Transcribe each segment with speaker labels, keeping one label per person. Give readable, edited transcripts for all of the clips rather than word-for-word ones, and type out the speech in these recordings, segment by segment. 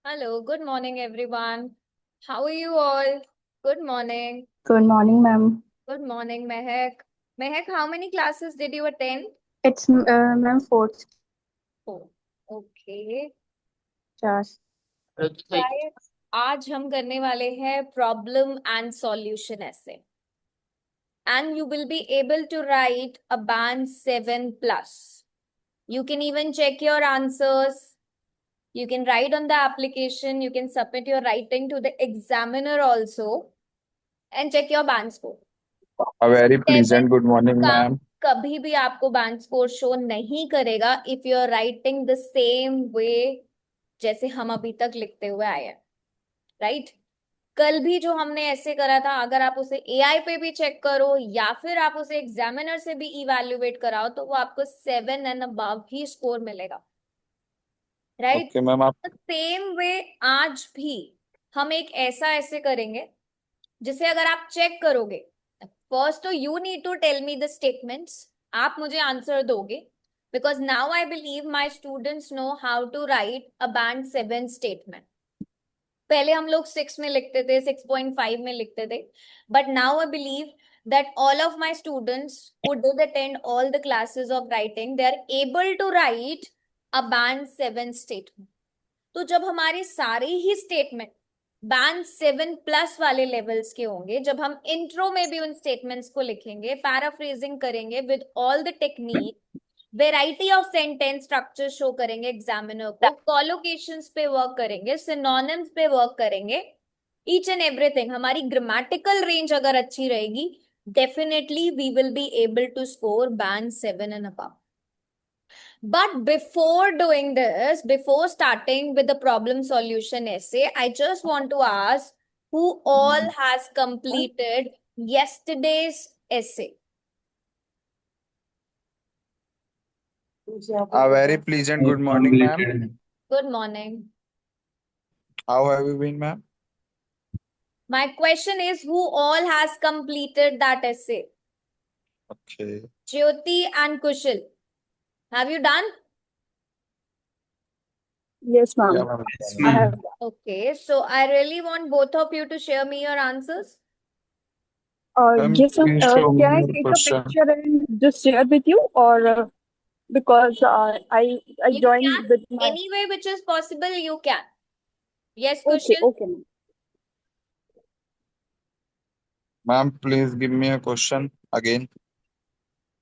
Speaker 1: Hello, good morning, everyone. How are you all? Good morning.
Speaker 2: Good morning, ma'am.
Speaker 1: Good morning, Mehak. Mehak, how many classes did you attend?
Speaker 2: It's ma'am fourth
Speaker 1: Oh, okay.
Speaker 2: class.
Speaker 1: Guys, आज हम करने वाले हैं problem and solution ऐसे. And you will be able to write a band 7 plus. You can even check your answers. You can write on the application. You can submit your writing to the examiner also and check your band score.
Speaker 3: A very
Speaker 1: seven
Speaker 3: pleasant good morning,
Speaker 1: का
Speaker 3: ma'am.
Speaker 1: कभी भी आपको bank score show नहीं करेगा if you are writing the same way जैसे हम अभी तक लिखते हुए आए हैं. राइट. कल भी जो हमने ऐसे करा था अगर आप उसे एआई पे भी चेक करो या फिर आप उसे एग्जामिनर से भी इवेल्युएट कराओ तो वो आपको 7 एंड अबव ही स्कोर मिलेगा. Right.
Speaker 3: Okay, ma'am.
Speaker 1: Same way आज भी हम एक ऐसा ऐसे करेंगे जिसे अगर आप चेक करोगे. फर्स्ट तो you need to tell me the statements. आप मुझे आंसर दोगे because now I believe my students know how to write a band 7 statement. पहले हम लोग 6 में लिखते थे 6.5 में लिखते थे but now I believe that all of my students who did attend all the classes of writing they are able to write a band 7 statement. तो जब हमारे सारे ही स्टेटमेंट बैंड 7 प्लस वाले लेवल्स के होंगे जब हम इंट्रो में भी उन स्टेटमेंट्स को लिखेंगे पैराफ्रेजिंग करेंगे with all the technique variety of sentence structure show करेंगे एग्जामिनर को कॉलोकेशंस पे वर्क करेंगे सिनोनिम्स पे वर्क करेंगे ईच एंड एवरीथिंग हमारी ग्रामेटिकल रेंज अगर अच्छी रहेगी definitely we will be able to score band 7 and above. But before doing this, before starting with the problem solution essay, I just want to ask who all has completed yesterday's essay?
Speaker 3: A very pleasant good morning, ma'am.
Speaker 1: Good morning.
Speaker 3: How have you been, ma'am?
Speaker 1: My question is who all has completed that essay?
Speaker 3: Okay.
Speaker 1: Jyoti and Kushal. Have you done?
Speaker 2: Yes,
Speaker 3: Yeah,
Speaker 2: ma'am.
Speaker 3: ma'am.
Speaker 2: I have.
Speaker 1: Okay, so I really want both of you to share me your answers.
Speaker 3: Ma'am,
Speaker 2: Yes, ma'am.
Speaker 3: please show
Speaker 2: Can
Speaker 3: me
Speaker 2: I
Speaker 3: your
Speaker 2: take a
Speaker 3: question.
Speaker 2: picture and just share with you, or because I
Speaker 1: You
Speaker 2: joined
Speaker 1: can.
Speaker 2: with my.
Speaker 1: Any way which is possible, you can. Yes,
Speaker 2: Okay,
Speaker 1: Kushal?
Speaker 2: okay, ma'am.
Speaker 3: Ma'am, please give me a question again.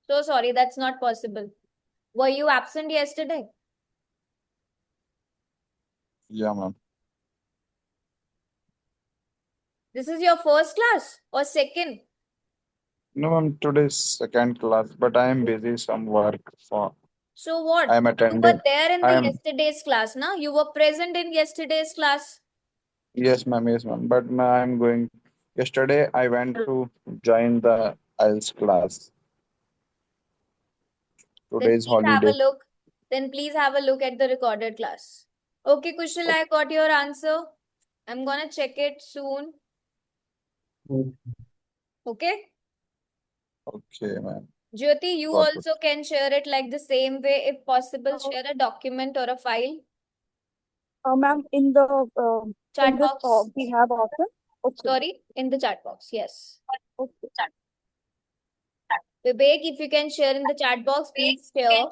Speaker 1: So sorry, that's not possible. Were you absent yesterday?
Speaker 3: Yeah, ma'am.
Speaker 1: This is your first class or second?
Speaker 3: No, ma'am, today's second class, but I am busy some work for
Speaker 1: So
Speaker 3: I
Speaker 1: what?
Speaker 3: am
Speaker 1: You were
Speaker 3: attending.
Speaker 1: there in
Speaker 3: I
Speaker 1: the
Speaker 3: am
Speaker 1: yesterday's class, na? You were present in yesterday's class.
Speaker 3: yes, ma'am, yes, ma'am. But ma'am, I am going. Yesterday, I went to join the IELTS class.
Speaker 1: Then
Speaker 3: Today is
Speaker 1: please have a
Speaker 3: holiday.
Speaker 1: look. Then please have a look at the recorded class. Okay, Kushal, I got your answer. I'm gonna check it soon. Okay?
Speaker 3: Okay, ma'am.
Speaker 1: Jyoti, you
Speaker 3: Got it.
Speaker 1: also can share it like the same way. If possible, share a document or a file.
Speaker 2: Ma'am, in the
Speaker 1: Chat
Speaker 2: this
Speaker 1: box.
Speaker 2: we have option. Okay,
Speaker 1: Sorry, in the chat box. Yes.
Speaker 2: okay.
Speaker 1: Vivek, if you can share in the chat box, please share.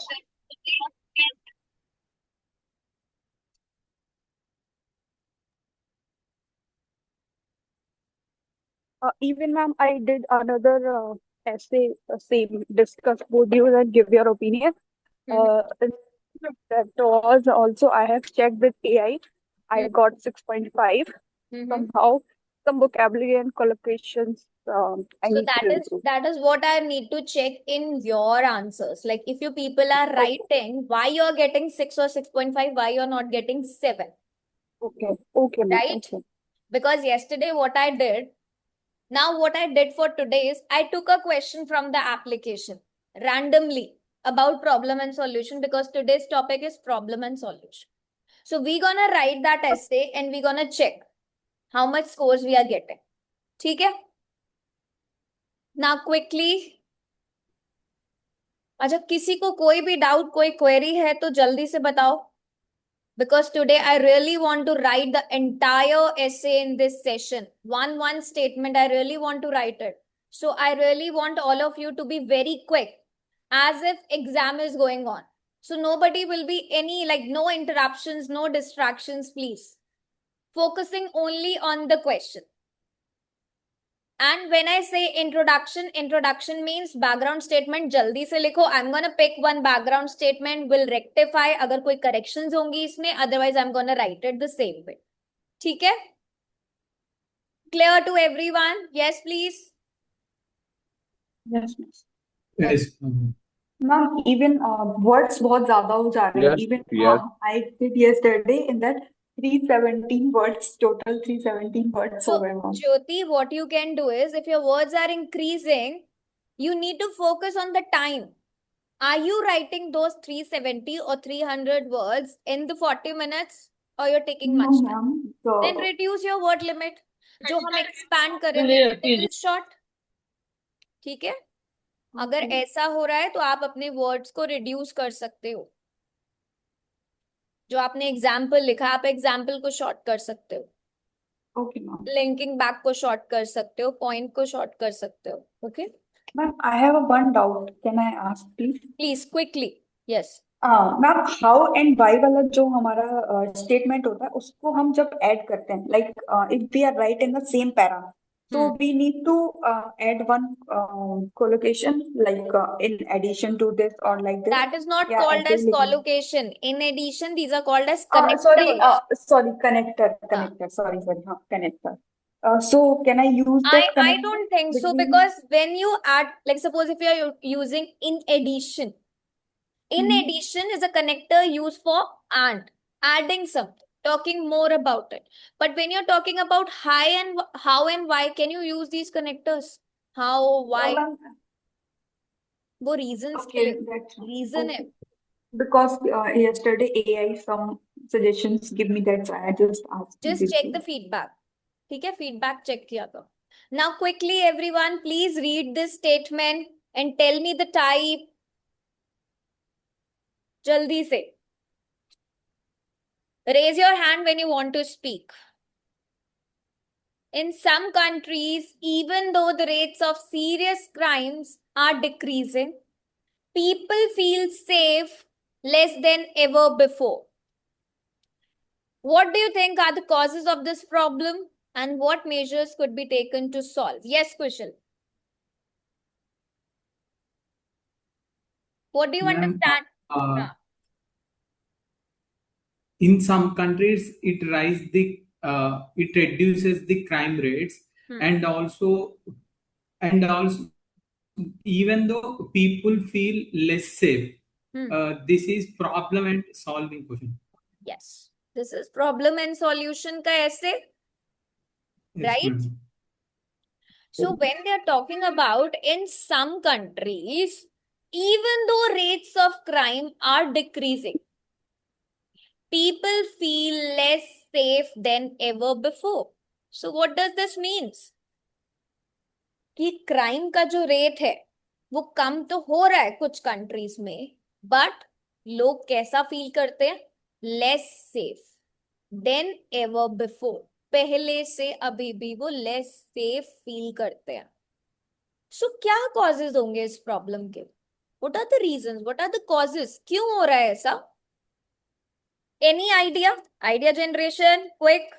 Speaker 2: Even ma'am, I did another essay, same discuss both views and give your opinion.
Speaker 1: Mhm.
Speaker 2: That was also I have checked with AI. I
Speaker 1: Mhm.
Speaker 2: got 6.5.
Speaker 1: Mhm.
Speaker 2: Somehow some vocabulary and collocations I
Speaker 1: So
Speaker 2: need to improve.
Speaker 1: that is what I need to check in your answers. Like if you people are
Speaker 2: Okay,
Speaker 1: writing why you're getting 6 or 6.5, why you're not getting 7,
Speaker 2: okay, okay, ma'am.
Speaker 1: right?
Speaker 2: Okay,
Speaker 1: Because yesterday what I did, now what I did for today is I took a question from the application randomly about problem and solution because today's topic is problem and solution. So we're gonna write that essay and we're gonna check how much scores we are getting. ठीक है? Now quickly, अच्छा किसी को कोई भी doubt कोई query है तो जल्दी से बताओ. because today I really want to write the entire essay in this session. One statement, I really want to write it. So I really want all of you to be very quick, as if exam is going on. So nobody will be any, like, no interruptions, no distractions, please. Focusing only on the question. And when I say introduction, introduction means background statement jaldi se likho. I'm gonna pick one background statement, will rectify अगर कोई corrections होंगी इसमें, otherwise I'm gonna write it the same way. ठीक है? Clear to everyone? Yes, please.
Speaker 2: Yes, miss.
Speaker 4: Yes.
Speaker 2: Ma'am, even words बहुत ज़्यादा हो जा रहे हैं.
Speaker 3: Yes,
Speaker 2: Even
Speaker 3: yes.
Speaker 2: I did yesterday in that 317 words, total 317 words
Speaker 1: So,
Speaker 2: हो गए ma'am.
Speaker 1: Jyoti, what you can do is, if your words are increasing, you need to focus on the time. Are you writing those 370 or 300 words in the 40 minutes, or you're taking
Speaker 2: No,
Speaker 1: much time?
Speaker 2: ma'am.
Speaker 1: Then reduce your word limit. जो हम expand करेंगे, it is short. ठीक है? अगर
Speaker 2: Okay.
Speaker 1: ऐसा हो रहा है तो आप अपने वर्ड्स को रिड्यूस कर सकते हो. जो आपने एग्जाम्पल लिखा, आप एग्जाम्पल को शॉर्ट कर सकते हो.
Speaker 2: Okay, ma'am.
Speaker 1: लिंकिंग बैक को शॉर्ट कर सकते हो, पॉइंट को शॉर्ट कर सकते हो. Okay,
Speaker 2: Ma'am, I have one doubt. Can I ask, please?
Speaker 1: Please quickly. Yes.
Speaker 2: Ma'am, how and why वाला जो हमारा स्टेटमेंट होता है उसको हम जब ऐड करते हैं, like if we are write in the same para, so we need to add one collocation like in addition to this or like this.
Speaker 1: That is not
Speaker 2: Yeah,
Speaker 1: called
Speaker 2: ऐसे
Speaker 1: as
Speaker 2: ही लिखना.
Speaker 1: collocation. In addition, these are called as
Speaker 2: Sorry,
Speaker 1: connectors.
Speaker 2: connector. Sorry, हाँ, connector. So can I use that
Speaker 1: I
Speaker 2: connector
Speaker 1: don't think so,
Speaker 2: between?
Speaker 1: because when you add, like suppose if you are using in addition, in
Speaker 2: Mhm.
Speaker 1: addition is a connector used for and, adding something, talking more about it. But when you're talking about how and why, can you use these connectors? How, why?
Speaker 2: Ma'am,
Speaker 1: वो reasons के
Speaker 2: okay,
Speaker 1: लिए
Speaker 2: that's
Speaker 1: reason है.
Speaker 2: okay. Because yesterday AI some suggestions give me that, so I just asked
Speaker 1: Just
Speaker 2: this
Speaker 1: check
Speaker 2: to
Speaker 1: the feedback. ठीक है, feedback check किया तो. Now quickly everyone, please read this statement and tell me the type. जल्दी से. Raise your hand when you want to speak. In some countries, even though the rates of serious crimes are decreasing, people feel safe less than ever before. What do you think are the causes of this problem, and what measures could be taken to solve? Yes, Kushal. What do you
Speaker 4: Ma'am,
Speaker 1: understand?
Speaker 4: in some countries, it reduces the crime rates, and also even though people feel less safe, this is problem and solving question.
Speaker 1: Yes, this is problem and solution ka essay,
Speaker 4: Yes,
Speaker 1: right?
Speaker 4: ma'am.
Speaker 1: So when they are talking about in some countries, even though rates of crime are decreasing, people feel less safe than ever before. So what does this means? कि crime का जो rate है वो कम तो हो रहा है कुछ कंट्रीज में, बट लोग कैसा फील करते हैं? Less safe then ever before. पहले से अभी भी वो लेस सेफ फील करते हैं. सो क्या कॉजेज होंगे इस प्रॉब्लम के? What are the reasons, what are the causes? क्यों हो रहा है ऐसा? Any idea generation quick.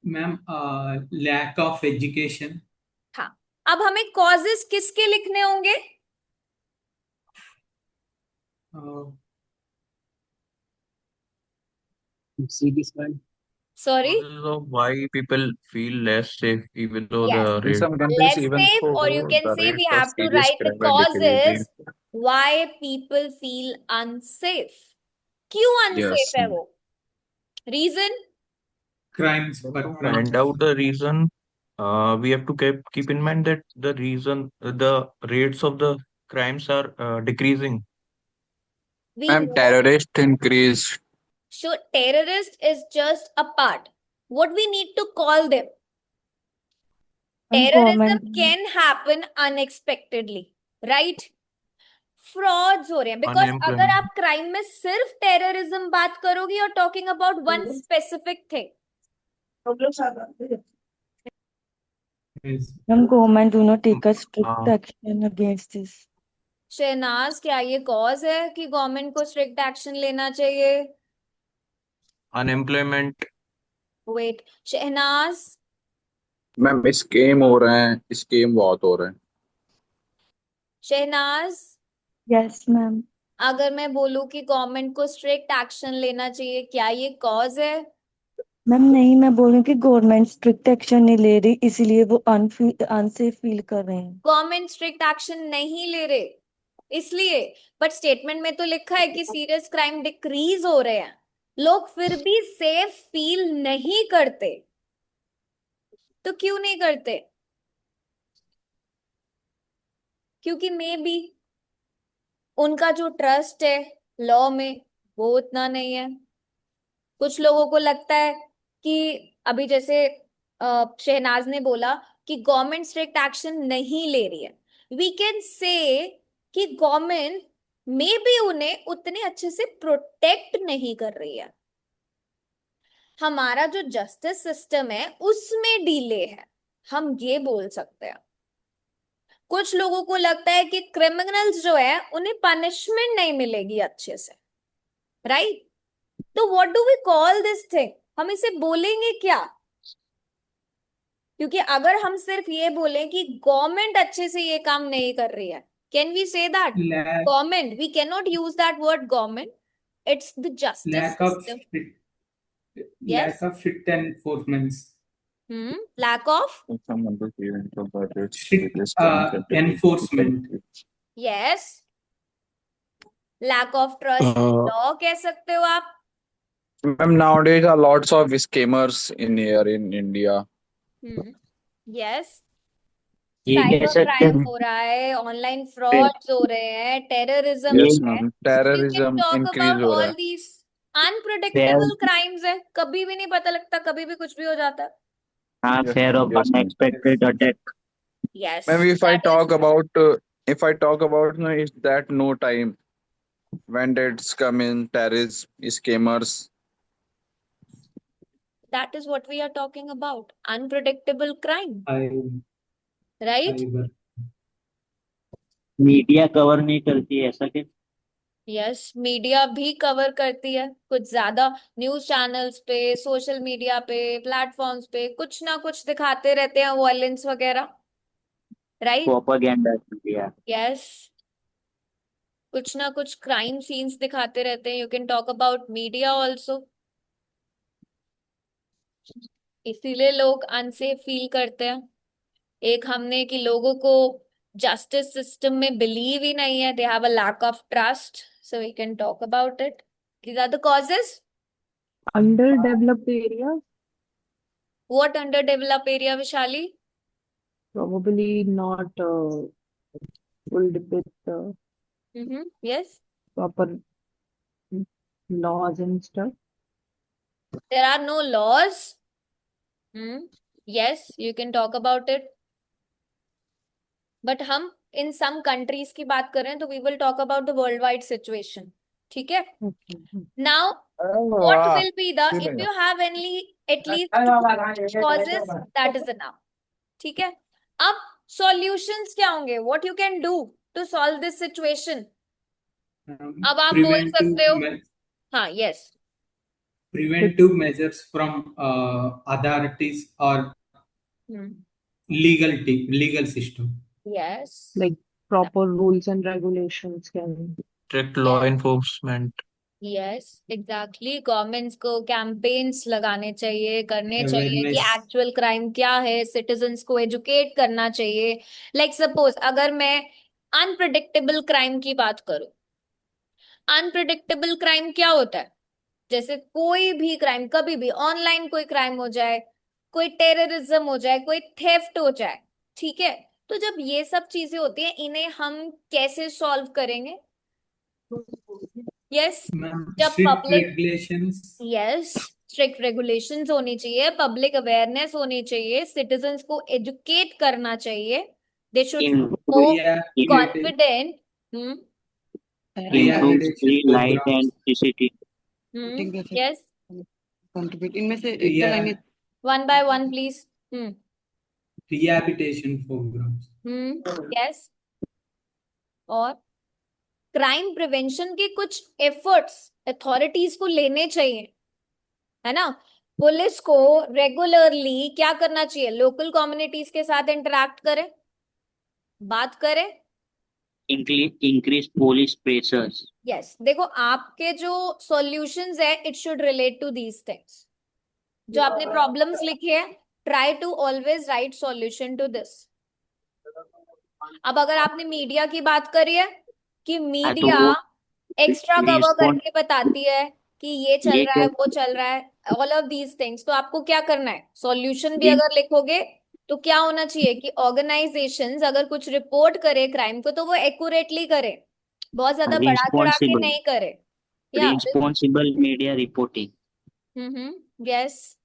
Speaker 4: Ma'am, lack of education.
Speaker 1: हाँ, अब हमें कॉजेज किसके लिखने होंगे?
Speaker 4: See this one.
Speaker 1: Sorry.
Speaker 5: Causes of why people feel less safe even though
Speaker 1: Yes.
Speaker 5: the
Speaker 3: In
Speaker 5: rate
Speaker 3: some countries,
Speaker 1: Less
Speaker 3: even
Speaker 1: safe, or you
Speaker 3: though
Speaker 1: can
Speaker 3: the
Speaker 1: say we
Speaker 3: rates of
Speaker 1: have to
Speaker 3: serious
Speaker 1: write the
Speaker 3: crime are decreasing.
Speaker 1: causes why people feel unsafe. क्यों unsafe
Speaker 5: yes.
Speaker 1: है वो? Reason?
Speaker 4: Crimes
Speaker 5: To
Speaker 4: for
Speaker 5: find
Speaker 4: crimes.
Speaker 5: out the reason, we have to keep in mind that the reason the rates of the crimes are decreasing.
Speaker 1: We
Speaker 3: Ma'am,
Speaker 1: know.
Speaker 3: terrorist increase.
Speaker 1: So terrorist is just a part. What we need to call them? Terrorism can happen unexpectedly, right? Frauds हो रहे हैं, because अगर
Speaker 5: Unemployment.
Speaker 1: आप crime में सिर्फ terrorism बात करोगे, और talking about one specific thing.
Speaker 4: Yes.
Speaker 6: Ma'am, government do not take a strict
Speaker 5: Uh,
Speaker 6: action against this.
Speaker 1: Shahnaz, क्या ये कॉज है कि गवर्नमेंट को स्ट्रिक्ट एक्शन लेना चाहिए?
Speaker 5: Unemployment.
Speaker 1: Wait, Shahnaz,
Speaker 3: ma'am scam हो रहे हैं, स्कैम बहुत हो रहे हैं।
Speaker 1: Shehnaaz,
Speaker 6: Yes, ma'am.
Speaker 1: अगर मैं बोलूं कि गवर्नमेंट को स्ट्रिक्ट एक्शन लेना चाहिए, क्या ये कॉज है?
Speaker 6: मैम नहीं, मैं बोल रही हूँ कि गवर्नमेंट स्ट्रिक्ट एक्शन नहीं ले रही, इसीलिए वो अनसेफ फील कर रहे हैं।
Speaker 1: गवर्नमेंट स्ट्रिक्ट एक्शन नहीं ले रहे इसलिए, बट स्टेटमेंट में तो लिखा है कि सीरियस क्राइम डिक्रीज हो रहे हैं, लोग फिर भी सेफ फील नहीं करते, तो क्यों नहीं करते? क्योंकि मे बी उनका जो ट्रस्ट है लॉ में वो उतना नहीं है। कुछ लोगों को लगता है कि अभी जैसे शहनाज ने बोला कि गवर्नमेंट स्ट्रिक्ट एक्शन नहीं ले रही है, वी कैन से कि गवर्नमेंट में भी उन्हें उतने अच्छे से प्रोटेक्ट नहीं कर रही है। हमारा जो जस्टिस सिस्टम है उसमें डिले है, हम ये बोल सकते हैं। कुछ लोगों को लगता है कि क्रिमिनल्स जो है उन्हें पनिशमेंट नहीं मिलेगी अच्छे से, राइट? तो what do we call this thing? हम इसे बोलेंगे क्या? क्योंकि अगर हम सिर्फ ये बोलें कि गवर्नमेंट अच्छे से ये काम नहीं कर रही है, can we say that
Speaker 4: Lack,
Speaker 1: government? We can not use that word government, it's the justice
Speaker 4: lack of
Speaker 1: system.
Speaker 4: strict,
Speaker 1: Yes.
Speaker 4: lack of strict enforcement.
Speaker 1: Lack of,
Speaker 4: Strict enforcement.
Speaker 1: yes, lack of trust law कह सकते हो आप.
Speaker 3: Ma'am nowadays are lots of scammers in here in India.
Speaker 1: Yes,
Speaker 7: ये कह
Speaker 1: cyber
Speaker 7: सकते
Speaker 1: crime
Speaker 7: हैं
Speaker 1: हो रहा है, ऑनलाइन फ्रॉड्स हो रहे हैं, टेररिज्म
Speaker 3: Yes,
Speaker 1: है.
Speaker 3: ma'am.
Speaker 1: We can
Speaker 3: Terrorism
Speaker 1: talk
Speaker 3: increase
Speaker 1: about
Speaker 3: हो रहा
Speaker 1: all
Speaker 3: है।
Speaker 1: these unpredictable crimes है, कभी भी नहीं पता लगता, कभी भी कुछ भी हो जाता है.
Speaker 7: हाँ,
Speaker 3: Yes,
Speaker 7: fear
Speaker 3: ma'am.
Speaker 7: of
Speaker 3: Yes, ma'am.
Speaker 7: unexpected attack.
Speaker 1: Yes,
Speaker 3: Ma'am, if I
Speaker 1: that is,
Speaker 3: talk about no, is that no time when it's come in terrorists, scammers.
Speaker 1: that is what we are talking about, unpredictable crime, right?
Speaker 4: Cyber.
Speaker 7: Media cover नहीं करती है ऐसा कि
Speaker 1: yes, media भी cover करती है, कुछ ज्यादा न्यूज चैनल्स पे, सोशल मीडिया पे, प्लेटफॉर्म्स पे कुछ ना कुछ दिखाते रहते हैं, वायलेंस वगैरह, राइट?
Speaker 7: Propaganda media.
Speaker 1: यस, कुछ ना कुछ क्राइम सीन्स दिखाते रहते हैं. You can talk about media also, इसीलिए लोग अनसेफ फील करते हैं. एक हमने कि लोगों को जस्टिस सिस्टम में बिलीव ही नहीं है, they have a lack of trust, so we can talk about it. These are the causes.
Speaker 6: Underdeveloped areas,
Speaker 1: what under develop area, Vishali?
Speaker 6: probably not filled with
Speaker 1: Yes,
Speaker 6: proper laws and stuff.
Speaker 1: there are no laws. Yes, you can talk about it. But हम in some countries की बात कर रहे हैं, तो we will talk about the worldwide situation. ठीक है?
Speaker 6: Okay.
Speaker 1: Now, what will be the, if you have only at least two causes, that is enough. ठीक है? अब solutions क्या होंगे? What you can do to solve this situation? अब आप बोल
Speaker 4: Preventive
Speaker 1: सकते हो.
Speaker 4: me-
Speaker 1: हाँ, yes.
Speaker 4: preventive measures from authorities or legal system.
Speaker 1: Yes.
Speaker 6: Like proper rules and regulations can.
Speaker 5: Strict law
Speaker 1: Yeah.
Speaker 5: enforcement.
Speaker 1: Yes, exactly. Governments को campaigns लगाने चाहिए, करने चाहिए कि
Speaker 4: Awareness.
Speaker 1: एक्चुअल क्राइम क्या है, सिटीजन्स को एजुकेट करना चाहिए. लाइक सपोज अगर मैं अनप्रिडिक्टेबल क्राइम की बात करूं, अनप्रिडिक्टेबल क्राइम क्या होता है? जैसे कोई भी क्राइम, कभी भी ऑनलाइन कोई क्राइम हो जाए, कोई टेररिज्म हो जाए, कोई थेफ्ट हो जाए, ठीक है? तो जब ये सब चीजें होती हैं, इन्हें हम कैसे सॉल्व करेंगे? यस, जब
Speaker 4: Strict
Speaker 1: public,
Speaker 4: regulations.
Speaker 1: Yes, strict regulations होनी चाहिए, पब्लिक अवेयरनेस होनी चाहिए, सिटीजन्स को एजुकेट करना चाहिए, they should
Speaker 7: in
Speaker 1: more
Speaker 4: Yeah,
Speaker 1: confident.
Speaker 7: improves the
Speaker 4: rehabilitation
Speaker 7: light
Speaker 4: programs,
Speaker 7: and CCTV.
Speaker 1: Yes,
Speaker 6: contribute इनमें से एक
Speaker 4: Yeah.
Speaker 6: Line
Speaker 1: one by one, please.
Speaker 4: rehabilitation programs.
Speaker 1: Yes. और क्राइम प्रिवेंशन के कुछ एफर्ट्स अथॉरिटीज को लेने चाहिए, है ना। पुलिस को रेगुलरली क्या करना चाहिए, लोकल कम्युनिटीज के साथ इंटरेक्ट करे, बात करे।
Speaker 7: Increase police pressures.
Speaker 1: यस, देखो आपके जो सॉल्यूशंस है it should relate to these things. जो आपने प्रॉब्लम्स लिखे हैं, try to always write solution to this. अब अगर आपने मीडिया की बात करी है कि
Speaker 7: हाँ, तो
Speaker 1: मीडिया
Speaker 7: वो
Speaker 1: एक्स्ट्रा कवर
Speaker 7: रिस्पॉन्ड
Speaker 1: करके बताती है कि ये चल
Speaker 7: ये
Speaker 1: रहा है,
Speaker 7: क्या
Speaker 1: वो चल रहा है, ऑल ऑफ दीज थिंग्स, तो आपको क्या करना है, सॉल्यूशन भी
Speaker 7: ये
Speaker 1: अगर लिखोगे तो क्या होना चाहिए कि ऑर्गेनाइजेशंस अगर कुछ रिपोर्ट करे क्राइम को तो वो एक्यूरेटली करे, बहुत ज्यादा बढ़ा चढ़ा के
Speaker 7: responsible
Speaker 1: नहीं करे। या
Speaker 7: responsible media reporting.
Speaker 1: यस,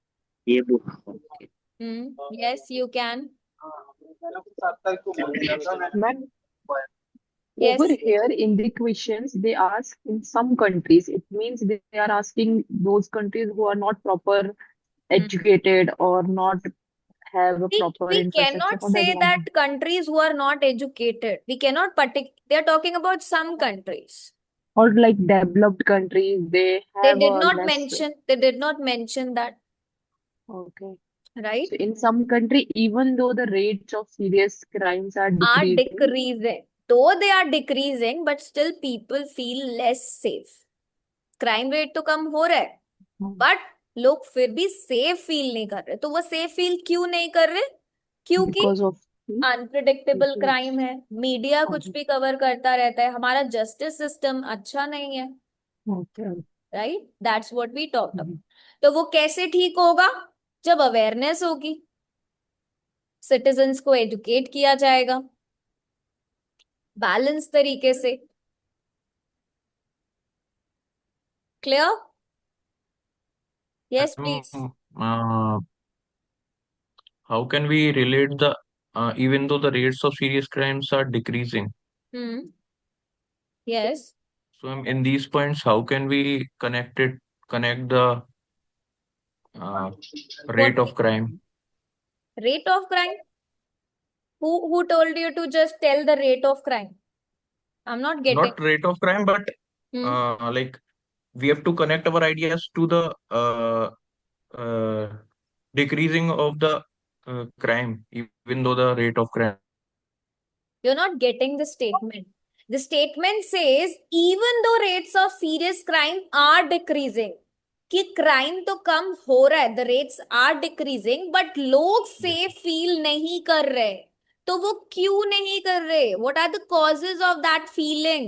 Speaker 7: ये book
Speaker 1: yes you can,
Speaker 8: Ma'am,
Speaker 1: yes.
Speaker 8: over here in the questions, they ask in some countries. It means they are asking those countries who are not proper educated or not have a proper
Speaker 1: We
Speaker 8: infrastructure
Speaker 1: cannot
Speaker 8: for
Speaker 1: say
Speaker 8: development.
Speaker 1: that countries who are not educated, we cannot they're talking about some countries.
Speaker 8: Or like developed countries, they
Speaker 1: They
Speaker 8: have
Speaker 1: did
Speaker 8: a
Speaker 1: not
Speaker 8: less.
Speaker 1: mention, they did not mention that,
Speaker 8: Okay.
Speaker 1: right?
Speaker 8: So in some country, even though the rates of serious crimes are
Speaker 1: Are
Speaker 8: decreasing,
Speaker 1: decreasing. Though they are decreasing, but still people feel less safe. Crime rate तो कम हो रहा है, but लोग फिर भी safe feel नहीं कर रहे। तो वो सेफ फील क्यों नहीं कर रहे? क्योंकि
Speaker 8: because of
Speaker 1: unpredictable
Speaker 8: issues.
Speaker 1: Crime है, मीडिया कुछ
Speaker 8: Okay.
Speaker 1: भी कवर करता रहता है, हमारा जस्टिस सिस्टम अच्छा नहीं है,
Speaker 8: Okay.
Speaker 1: Right. That's what we talked about. तो वो कैसे ठीक होगा? जब अवेयरनेस होगी, सिटीजन्स को एजुकेट किया जाएगा बैलेंस तरीके से। Clear? Yes please.
Speaker 5: How can we relate the even though the rates of serious crimes are decreasing?
Speaker 1: Yes,
Speaker 5: So in these points, how can we connect the rate of crime?
Speaker 1: rate of crime? Who told you to just tell the rate of crime? I'm not getting.
Speaker 5: Not rate of crime, but like we have to connect our ideas to the decreasing of the crime, even though the rate of crime.
Speaker 1: You're not getting the statement. The statement says even though rates of serious crime are decreasing, कि crime तो कम हो रहा है, the rates are decreasing, but लोग safe feel नहीं कर रहे। तो वो क्यों नहीं कर रहे? What are the causes of that feeling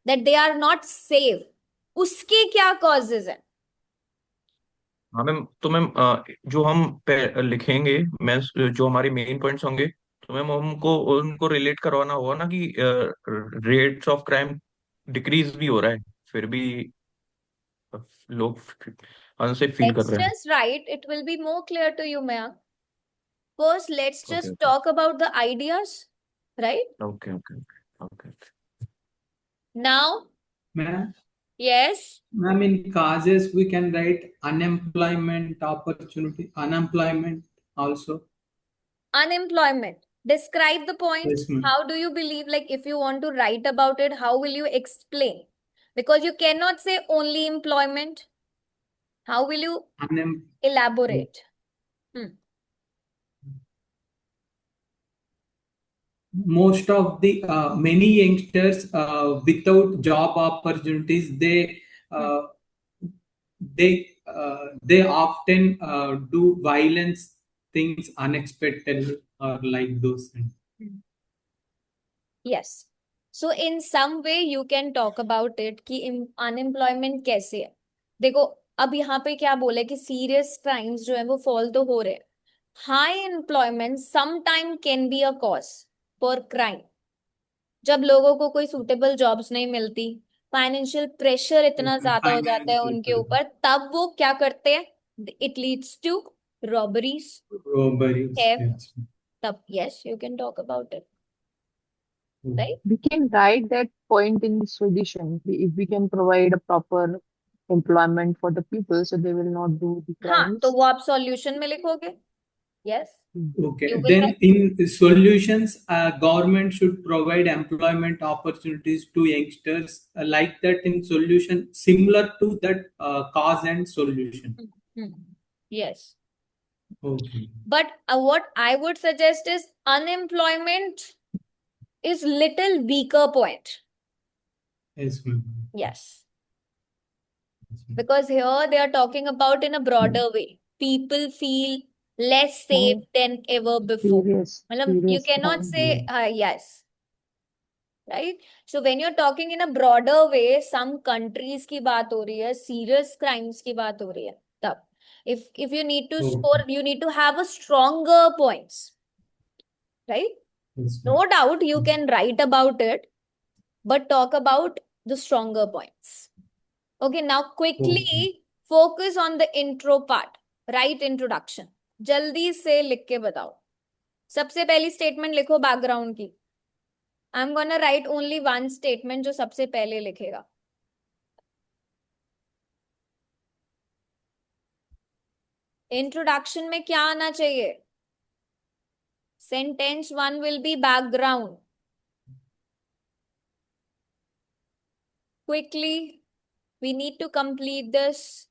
Speaker 1: that they are not safe? उसके क्या कॉजेज हैं?
Speaker 5: हाँ मैम, तो मैम जो हम लिखेंगे, मैं जो हमारे मेन पॉइंट्स होंगे, तो मैम हमको उनको रिलेट करवाना होगा ना कि रेट्स ऑफ क्राइम डिक्रीज भी हो रहा है, फिर भी लोग अनसेफ फील कर
Speaker 1: Let's
Speaker 5: रहे हैं।
Speaker 1: just write, it will be more clear to you, Mayank. First, let's just
Speaker 5: Okay.
Speaker 1: talk about the ideas, right?
Speaker 5: Okay.
Speaker 1: Now,
Speaker 4: Ma'am,
Speaker 1: yes,
Speaker 4: ma'am, in causes we can write unemployment opportunity, unemployment also.
Speaker 1: unemployment. Describe the point.
Speaker 4: Yes, ma'am.
Speaker 1: How do you believe, like, if you want to write about it, how will you explain? Because you cannot say only employment. How will you elaborate?
Speaker 4: Most of the many youngsters without job opportunities, they often do violence things unexpectedly or like those things.
Speaker 1: Yes. So in some way you can talk about it कि unemployment कैसे है। देखो अब यहाँ पे क्या बोले कि serious crimes जो है वो fall तो हो रहे हैं। High employment sometime can be a cause for crime. जब लोगों को कोई suitable jobs नहीं मिलती, फाइनेंशियल प्रेशर इतना ज्यादा हो जाता है उनके ऊपर, तब वो क्या करते हैं? It leads to robberies,
Speaker 4: Robberies.
Speaker 1: theft.
Speaker 4: Yes.
Speaker 1: तब yes, you can talk about it. right?
Speaker 8: We can write that point in the solution. If we can provide a proper employment for the people, so they will not do the
Speaker 1: हाँ, तो
Speaker 8: crimes.
Speaker 1: वो आप solution में लिखोगे. Yes,
Speaker 4: Okay,
Speaker 1: you will
Speaker 4: then
Speaker 1: write.
Speaker 4: in solutions, government should provide employment opportunities to youngsters like that in solution, similar to that cause and solution.
Speaker 1: Yes.
Speaker 4: Okay.
Speaker 1: But what I would suggest is unemployment is little weaker point.
Speaker 4: Yes, ma'am.
Speaker 1: Yes.
Speaker 4: Yes, ma'am.
Speaker 1: Because here they are talking about in a broader way. People feel less safe than ever before.
Speaker 8: Serious,
Speaker 1: मतलब you
Speaker 8: serious
Speaker 1: cannot
Speaker 8: crime.
Speaker 1: say yes. Right? So when you're talking in a broader way, some countries की बात हो रही है, serious crimes की बात हो रही है. तब if you need to score, you need to have a stronger points. Right?
Speaker 4: Yes, ma'am.
Speaker 1: No doubt you can write about it, but talk about the stronger points. Okay, now quickly focus on the intro part. Write introduction. जल्दी से लिख के बताओ. सबसे पहली statement लिखो background की. आई am gonna right only one statement जो सबसे पहले लिखेगा. इंट्रोडक्शन में क्या आना चाहिए? Sentence 1 will be background. Quickly, we need to complete this.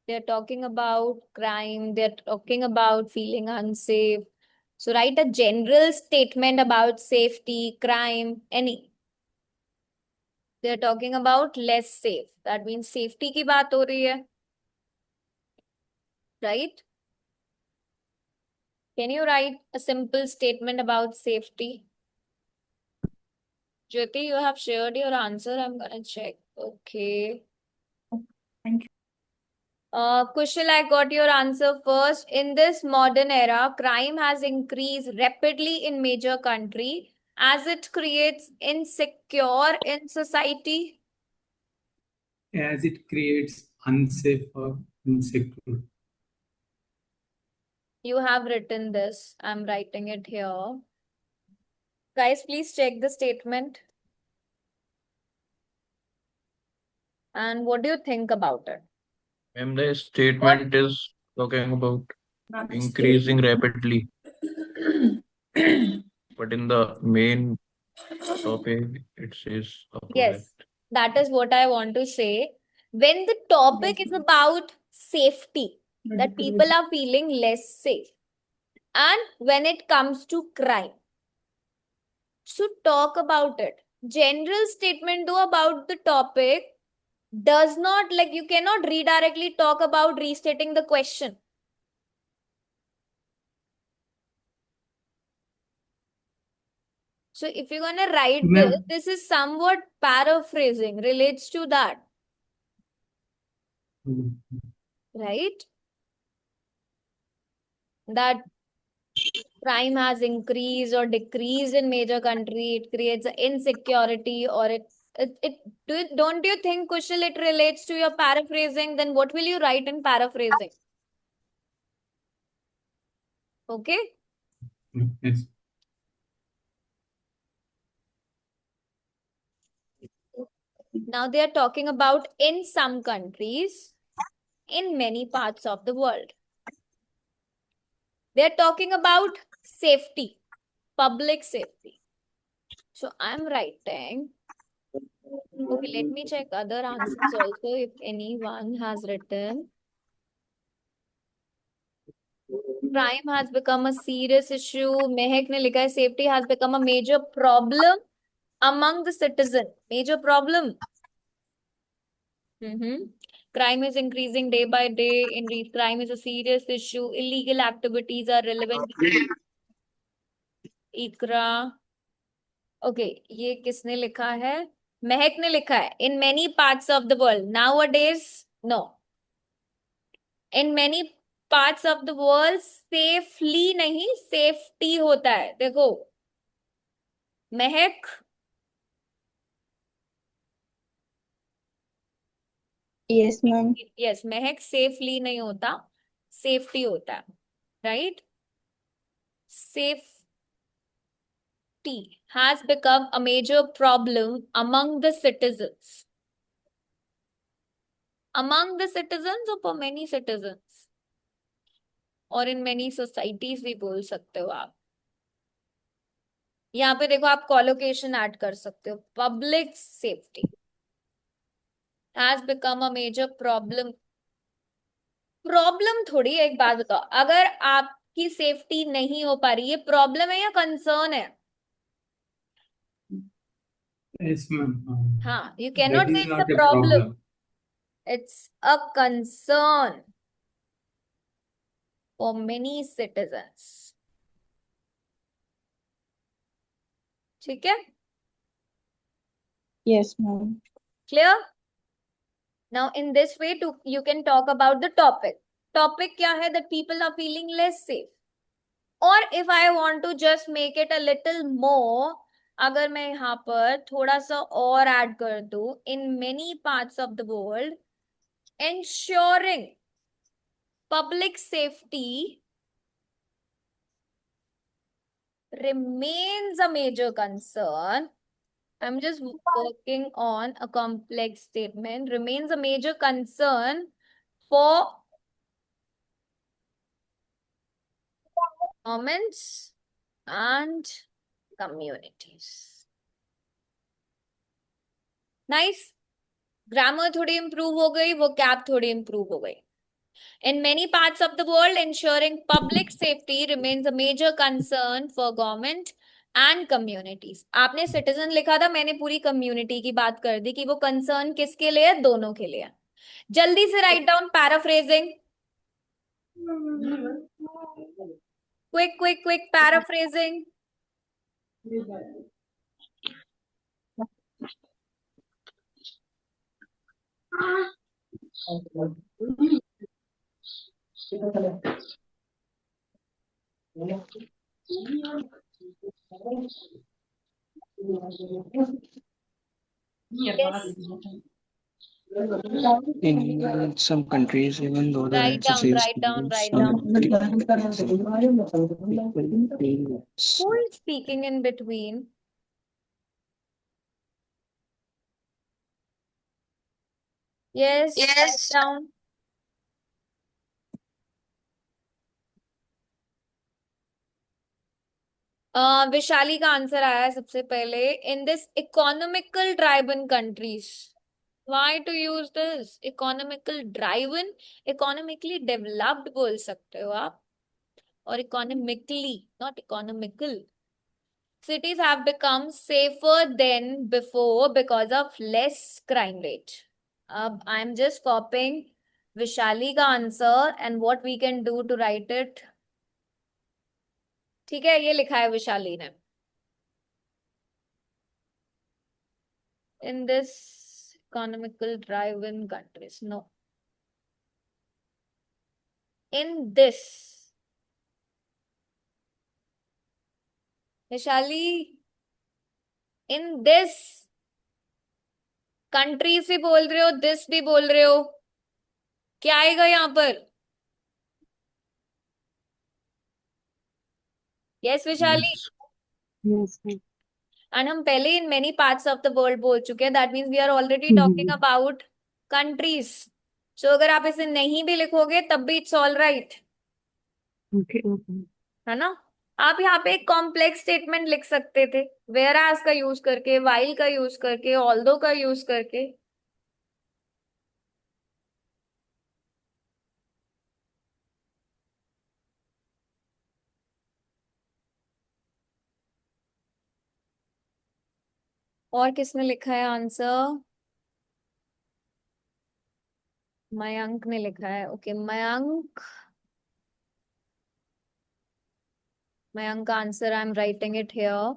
Speaker 1: They're talking about crime. They're talking about feeling unsafe. So write a general statement about safety, crime, any. They're talking about less safe. That means safety की बात हो रही है. Right? Can you write a simple statement about safety? Jyoti, you have shared your answer. I'm gonna check. Okay.
Speaker 2: Thank you.
Speaker 1: Kushal, I got your answer first. In this modern era, crime has increased rapidly in major country as it creates insecure in society.
Speaker 4: As it creates unsafe or insecure.
Speaker 1: You have written this. I'm writing it here. Guys, please check the statement. And what do you think about it?
Speaker 5: Ma'am, the statement is talking about
Speaker 2: Ma'am,
Speaker 5: increasing rapidly, but in the main topic, it says opposite.
Speaker 1: Yes, that is what I want to say. When the topic is about safety, that people are feeling less safe, and when it comes to crime, so talk about it. General statement though about the topic does not, like, you cannot redirectly talk about restating the question. So if you're gonna write this is somewhat paraphrasing, relates to that, right? That crime has increased or decreased in major country, it creates an insecurity, or don't you think, Kushal, it relates to your paraphrasing? Then what will you write in paraphrasing? Okay.
Speaker 4: Yes.
Speaker 1: Now they are talking about in some countries, in many parts of the world. They are talking about safety, public safety. So I'm writing. Okay, let me check other answers also if anyone has written. Crime has become a serious issue. Mehak ne likha hai, safety has become a major problem among the citizen. Major problem. Crime is increasing day by day. Indeed, crime is a serious issue. Illegal activities are relevant. Ikra. Okay, ये किसने लिखा है? महक ने लिखा है. In many parts of the world. Nowadays, no. In many parts of the world, safely नहीं, safety होता है. देखो, महक,
Speaker 6: Yes, ma'am.
Speaker 1: यस, महक सेफली नहीं होता, सेफ्टी होता है, right? Safety has become a major problem among the citizens. Among the citizens or for many citizens? और in many societies भी बोल सकते हो आप। यहाँ पे देखो आप कोलोकेशन ऐड कर सकते हो, public safety has become a major problem. Problem थोड़ी है, एक बात बताओ, अगर आपकी सेफ्टी नहीं हो पा रही, ये प्रॉब्लम है या कंसर्न है?
Speaker 4: Yes, ma'am.
Speaker 1: हाँ, you
Speaker 4: That
Speaker 1: cannot say
Speaker 4: is
Speaker 1: it's
Speaker 4: not
Speaker 1: a
Speaker 4: a
Speaker 1: problem.
Speaker 4: problem.
Speaker 1: It's a concern for many citizens. ठीक है?
Speaker 6: Yes, ma'am.
Speaker 1: Clear? Now, in this way, you can talk about the topic. Topic क्या है? That people are feeling less safe. Or if I want to just make it a little more, अगर मैं यहाँ पर थोड़ा सा और add कर दूं, in many parts of the world, ensuring public safety remains a major concern. I'm just working on a complex statement. Remains a major concern for governments and communities. Nice. Grammar थोड़ी improve हो गई, वो cap थोड़ी improve हो गई। In many parts of the world, ensuring public safety remains a major concern for government and communities. आपने citizen लिखा था, मैंने पूरी कम्युनिटी की बात कर दी कि वो कंसर्न किसके लिए है, दोनों के लिए। जल्दी से write down paraphrasing, quick quick quick paraphrasing. Yes,
Speaker 9: In some countries, even though the
Speaker 1: write down,
Speaker 9: exercise
Speaker 1: write down, write
Speaker 9: some
Speaker 1: down. Who is speaking in between? Yes, write down. Vishali का answer आया है सबसे पहले। In this economical driven countries, why to use this economical driven? Economically developed बोल सकते हो आप, और economically, not economical. Cities have become safer than before because of less crime rate. अब I'm just copying विशाली का answer and what we can do to write it. ठीक है, ये लिखा है विशाली ने। In this economical drive-in countries, no. In this, Vishali, in this countries भी बोल रहे हो, this भी बोल रहे हो, क्या आएगा यहाँ पर? Yes, Vishali?
Speaker 8: Yes, ma'am.
Speaker 1: And हम पहले in many parts of the world बोल चुके हैं, that means we are already talking about countries. So अगर आप इसे नहीं भी लिखोगे तब भी it's all right,
Speaker 8: Okay, okay.
Speaker 1: है ना? आप यहाँ पे एक कॉम्प्लेक्स स्टेटमेंट लिख सकते थे, वेयर एज का यूज करके, वाइल का यूज करके, ऑल्दो का यूज करके। और किसने लिखा है आंसर? मयंक ने लिखा है। ओके, मयंक, मयंक का answer I am writing it here.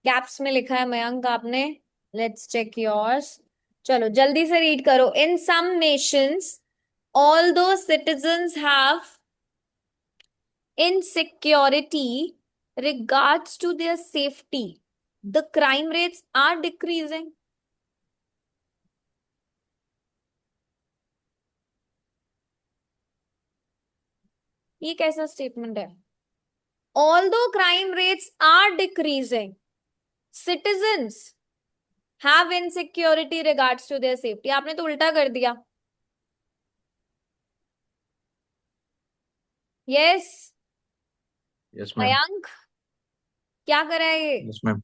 Speaker 1: Caps में लिखा है मयंक आपने, लेट्स चेक योर्स। चलो जल्दी से रीड करो। इन सम Nations although citizens have insecurity regards to their safety, the crime rates are decreasing. ये कैसा स्टेटमेंट है? Although crime rates are decreasing, citizens have insecurity regards to their safety. आपने तो उल्टा कर दिया. Yes,
Speaker 5: यस मैम,
Speaker 1: मयंक क्या कर रहा है ये?
Speaker 5: Yes ma'am.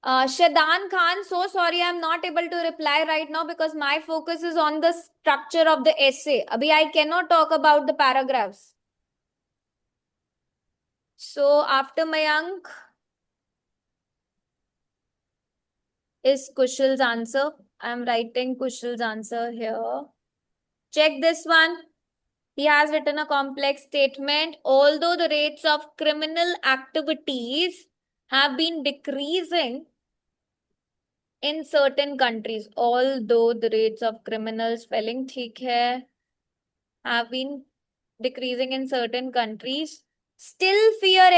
Speaker 1: Shadan Khan, so sorry, I'm not able to reply right now because my focus is on the structure of the essay. Abhi I cannot talk about the paragraphs. So after Mayank is Kushal's answer. I'm writing Kushal's answer here. Check this one. He has written a complex statement. Although the rates of criminal activities have been decreasing in certain countries, although the rates of criminal spelling ठीक है, have been decreasing in certain countries, still fear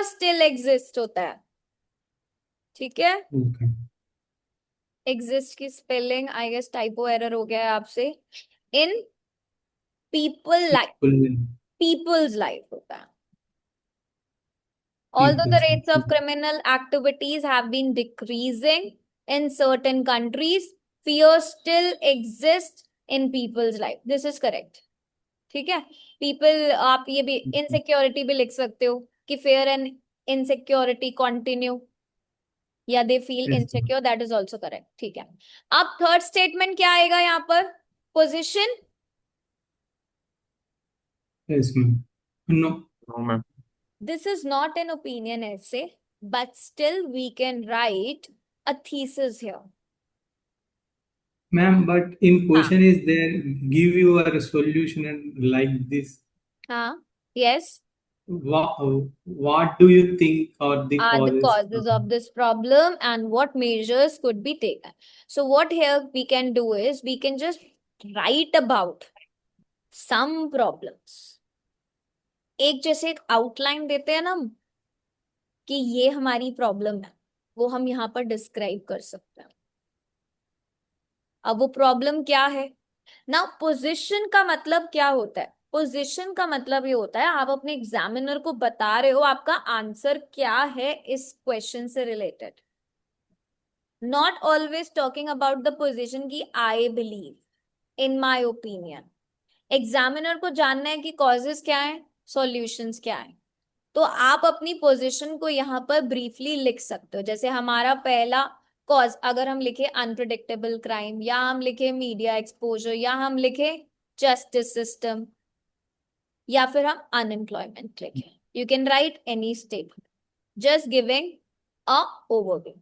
Speaker 1: still exists होता है. ठीक है?
Speaker 4: Okay.
Speaker 1: Exist की spelling I guess typo error हो गया है आपसे. In people's life होता है. Although the rates of criminal activities have been decreasing in certain countries, fear still exists in people's life. This is correct. ठीक है? People, आप ये भी insecurity भी लिख सकते हो कि fear and insecurity continue या they feel insecure. That is also correct. ठीक है? अब third statement क्या आएगा यहाँ पर? Position.
Speaker 4: Yes, ma'am. No.
Speaker 5: No ma'am.
Speaker 1: This is not an opinion essay, but still we can write a thesis here.
Speaker 4: Ma'am, but in question is there, give your solution and like this.
Speaker 1: Yes.
Speaker 4: What do you think are the
Speaker 1: Are the
Speaker 4: causes?
Speaker 1: causes of this problem and what measures could be taken? So what here we can do is we can just write about some problems. एक जैसे एक outline देते हैं ना हम कि ये हमारी प्रॉब्लम है, वो हम यहाँ पर डिस्क्राइब कर सकते हैं. अब वो प्रॉब्लम क्या है ना? पोजीशन का मतलब क्या होता है? पोजीशन का मतलब ये होता है आप अपने एग्जामिनर को बता रहे हो आपका आंसर क्या है इस क्वेश्चन से related. Not always talking about the position की I believe, in my opinion. Examiner को जानना है कि कॉजेस क्या है, सॉल्यूशंस क्या है. तो आप अपनी पोजीशन को यहाँ पर ब्रीफली लिख सकते हो. जैसे हमारा पहला कॉज अगर हम लिखे अनप्रिडिक्टेबल क्राइम, या हम लिखे मीडिया एक्सपोजर, या हम लिखे जस्टिस सिस्टम, या फिर हम अनएम्प्लॉयमेंट लिखे. You can write any statement just giving a overview.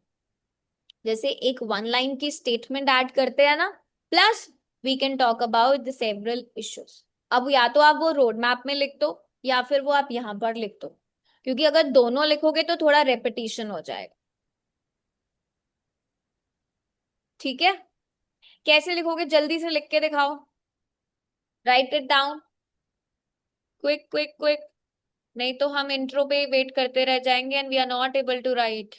Speaker 1: जैसे एक वन लाइन की स्टेटमेंट ऐड करते हैं ना, plus we can talk about the several issues. अब या तो आप वो रोड मैप में लिख दो या फिर वो आप यहाँ पर लिख दो, क्योंकि अगर दोनों लिखोगे तो थोड़ा रेपिटेशन हो जाएगा. ठीक है? कैसे लिखोगे? जल्दी से लिख के दिखाओ. Write it down. Quick quick quick. नहीं तो हम इंट्रो पे वेट करते रह जाएंगे and we are not able to write.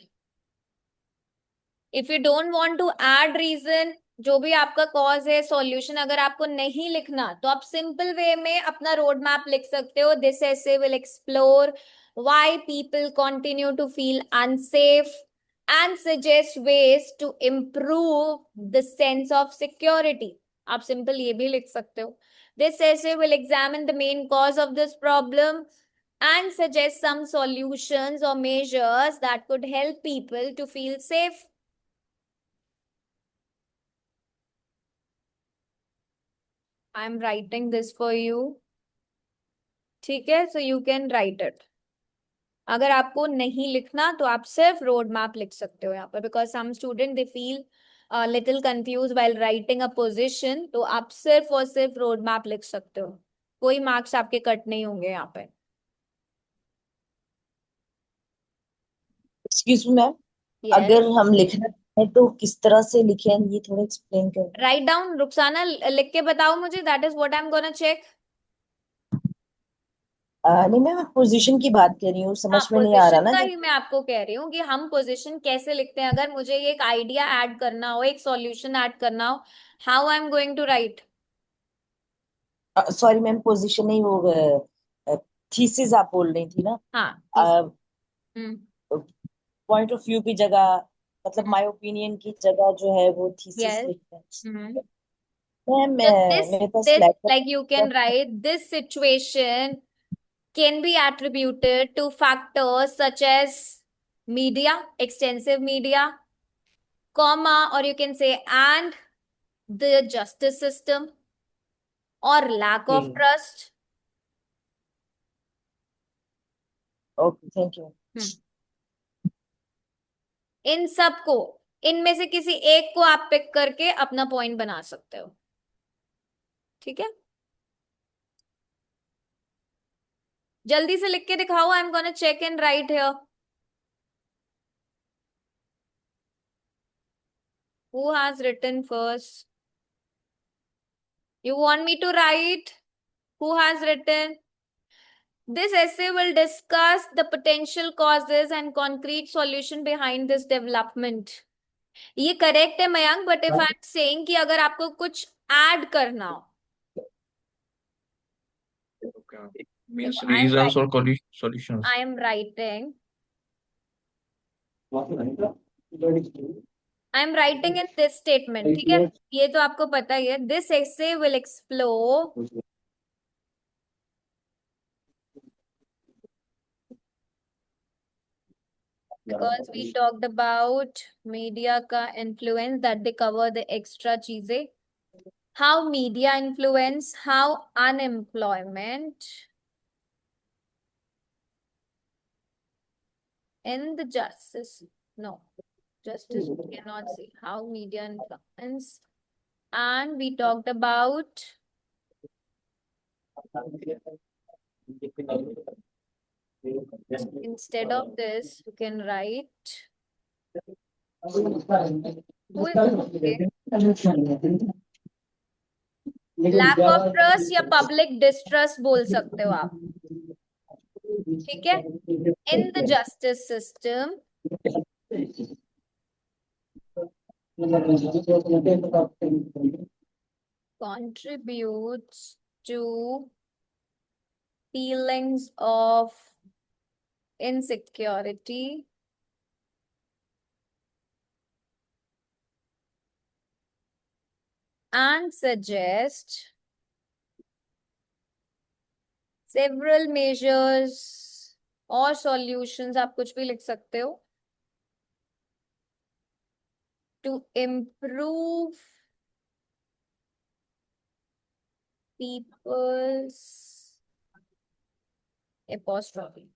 Speaker 1: If you don't want to add reason, जो भी आपका कॉज है, सॉल्यूशन अगर आपको नहीं लिखना तो आप सिंपल वे में अपना रोड मैप लिख सकते हो. This essay will explore why people continue to feel unsafe and suggest ways to improve the sense of security. आप सिंपल ये भी लिख सकते हो. This essay will examine the main cause of this problem and suggest some solutions or measures that could help people to feel safe. I'm writing this for you. ठीक है? So you can write it. अगर आपको नहीं लिखना तो आप सिर्फ road map लिख सकते हो यहाँ पर, because some student they feel a little confused while writing a position. तो आप सिर्फ और सिर्फ रोड मैप लिख सकते हो. कोई मार्क्स आपके कट नहीं होंगे यहाँ पे.
Speaker 10: Excuse me ma'am,
Speaker 1: Yes.
Speaker 10: अगर हम लिखना है तो किस तरह से लिखें, ये थोड़ा एक्सप्लेन कर.
Speaker 1: Write down. रुखसाना लिख के बताओ मुझे. That is what I'm gonna check.
Speaker 10: नहीं मैं पोजीशन की बात कर रही हूँ, समझ
Speaker 1: हाँ,
Speaker 10: में नहीं आ रहा
Speaker 1: पोजीशन
Speaker 10: ना
Speaker 1: का
Speaker 10: जब।
Speaker 1: ही मैं आपको कह रही हूँ कि हम पोजीशन कैसे लिखते हैं। अगर मुझे ये एक आइडिया ऐड करना हो, एक सॉल्यूशन ऐड करना हो, how I am going to write?
Speaker 10: Sorry ma'am, position नहीं, वो थीसिस आप बोल रही थी ना।
Speaker 1: हाँ, हम्म
Speaker 10: पॉइंट ऑफ व्यू की जगह, मतलब माय ओपिनियन की जगह जो है वो थीसिस
Speaker 1: यस
Speaker 10: लिखते हैं। मैम
Speaker 1: So this
Speaker 10: मेरे पास
Speaker 1: this
Speaker 10: laptop.
Speaker 1: like you can write this situation can be attributed to factors such as media, extensive media, comma, or you can say and the justice system or lack of trust.
Speaker 10: Okay thank you.
Speaker 1: Hmm. इन सबको, इनमें से किसी एक को आप pick करके अपना point बना सकते हो। ठीक है, जल्दी से लिख के दिखाओ। I am gonna check and write here. Who has written first? You want me to write? Who has written? This essay will discuss the potential causes and concrete solution behind this development. ये correct है Mayank, but if I am saying कि अगर आपको कुछ add करना हो,
Speaker 5: means
Speaker 1: देखो
Speaker 5: reasons और solutions.
Speaker 1: I am writing in this statement. ठीक है, ये तो आपको पता ही है। This essay will explore because we talked about media का influence, that they cover the extra चीजें, how media influence, how unemployment in the justice, no, justice we cannot see, how media influence, and we talked about instead of this you can write who is okay, lack of trust या public distrust बोल सकते हो आप। ठीक है, in the justice system contributes to feelings of insecurity and suggest several measures और solutions, आप कुछ भी लिख सकते हो, to improve people's apostrophe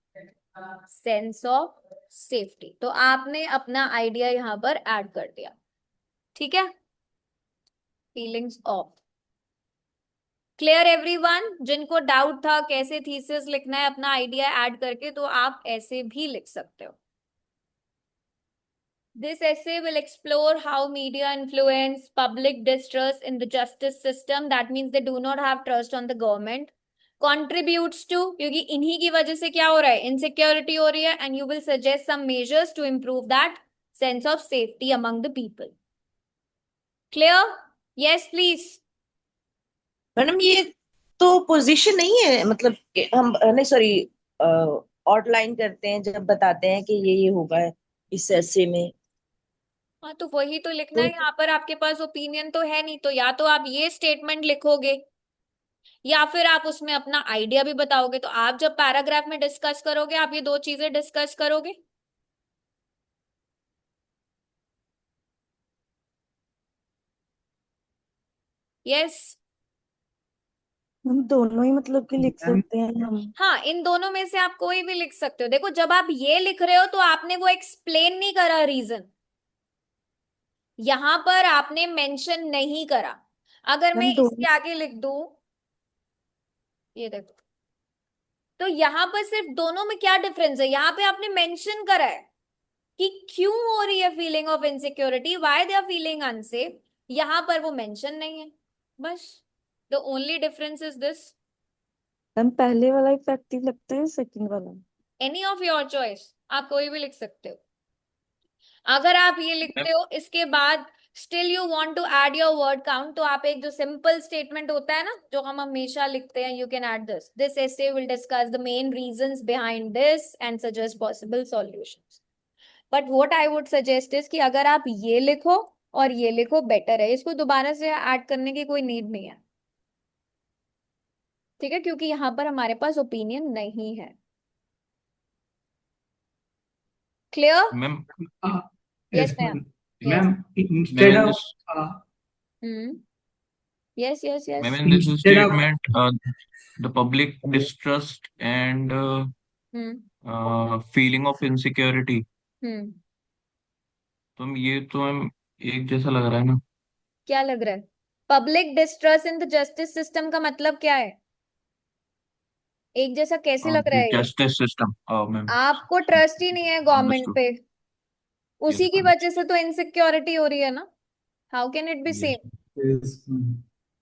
Speaker 1: sense of safety। तो आपने अपना आइडिया यहाँ पर ऐड कर दिया। ठीक है, फीलिंग्स ऑफ क्लियर एवरीवन? जिनको डाउट था कैसे थीसिस लिखना है अपना आइडिया ऐड करके, तो आप ऐसे भी लिख सकते हो। This essay will explore how media influence public distrust in the justice system. That means they do not have trust on the government. Contributes to, क्योंकि इन्हीं की वजह से क्या हो रहा है, इनसिक्योरिटी हो रही है, and you will suggest some measures to improve that sense of safety among the people. Clear? Yes, please.
Speaker 10: Madam ये तो पोजीशन नहीं है, मतलब कि हम नहीं सॉरी आउटलाइन करते हैं जब बताते हैं कि ये होगा इस ऐसे में।
Speaker 1: हाँ, तो वही तो लिखना
Speaker 10: तो
Speaker 1: है यहाँ पर। आपके पास ओपिनियन तो है नहीं, तो या तो आप ये स्टेटमेंट लिखोगे या फिर आप उसमें अपना आइडिया भी बताओगे। तो आप जब पैराग्राफ में डिस्कस करोगे, आप ये दो चीजें डिस्कस करोगे। यस,
Speaker 6: हम दोनों ही मतलब कि लिख सकते हैं हम।
Speaker 1: हाँ, इन दोनों में से आप कोई भी लिख सकते हो। देखो, जब आप ये लिख रहे हो तो आपने वो एक्सप्लेन नहीं करा रीजन, यहां पर आपने मेंशन नहीं करा। अगर मैं
Speaker 6: हम दोनों।
Speaker 1: इसके आगे लिख दूं, ये देखो, तो यहां पर सिर्फ दोनों में क्या डिफरेंस है, यहां पे आपने मेंशन करा है कि क्यों हो रही है feeling of insecurity, why they are feeling unsafe. यहां पर वो मेंशन नहीं है, बस। The only difference is this.
Speaker 6: Ma'am पहले वाला इफेक्टिव लगता है, सेकंड वाला?
Speaker 1: एनी ऑफ योर चॉइस, आप कोई भी लिख सकते हो। अगर आप ये लिखते हो इसके बाद still you want to add your word count, तो आप एक जो सिंपल स्टेटमेंट होता है ना जो हम हमेशा लिखते हैं, you can add this essay will discuss the main reasons behind this and suggest possible solutions. But what I would suggest is कि अगर आप ये लिखो और ये लिखो बेटर है, इसको दोबारा से ऐड करने की कोई नीड नहीं है, ठीक है, क्योंकि यहाँ पर हमारे पास ओपिनियन नहीं है। Clear?
Speaker 5: Ma'am
Speaker 1: yes
Speaker 4: yes,
Speaker 1: ma'am.
Speaker 4: ma'am.
Speaker 1: Yes.
Speaker 4: Ma'am,
Speaker 5: ma'am in this
Speaker 1: yes yes
Speaker 5: ma'am
Speaker 1: yes.
Speaker 5: In this
Speaker 4: instead of
Speaker 5: statement the public distrust and feeling of insecurity,
Speaker 1: hmm.
Speaker 5: तो ये तो मैम एक जैसा लग रहा है ना।
Speaker 1: क्या लग रहा है? Public distrust in the justice system का मतलब क्या है? एक जैसा कैसे लग रहा है ये?
Speaker 5: जस्टिस सिस्टम मैम,
Speaker 1: आपको ट्रस्ट ही नहीं है गवर्नमेंट
Speaker 5: अंडरस्टूड।
Speaker 1: पे,
Speaker 5: यस
Speaker 1: उसी की
Speaker 5: मैम।
Speaker 1: वजह से तो इनसिक्योरिटी हो रही है ना। How can it be
Speaker 5: yes
Speaker 1: same?
Speaker 4: yes,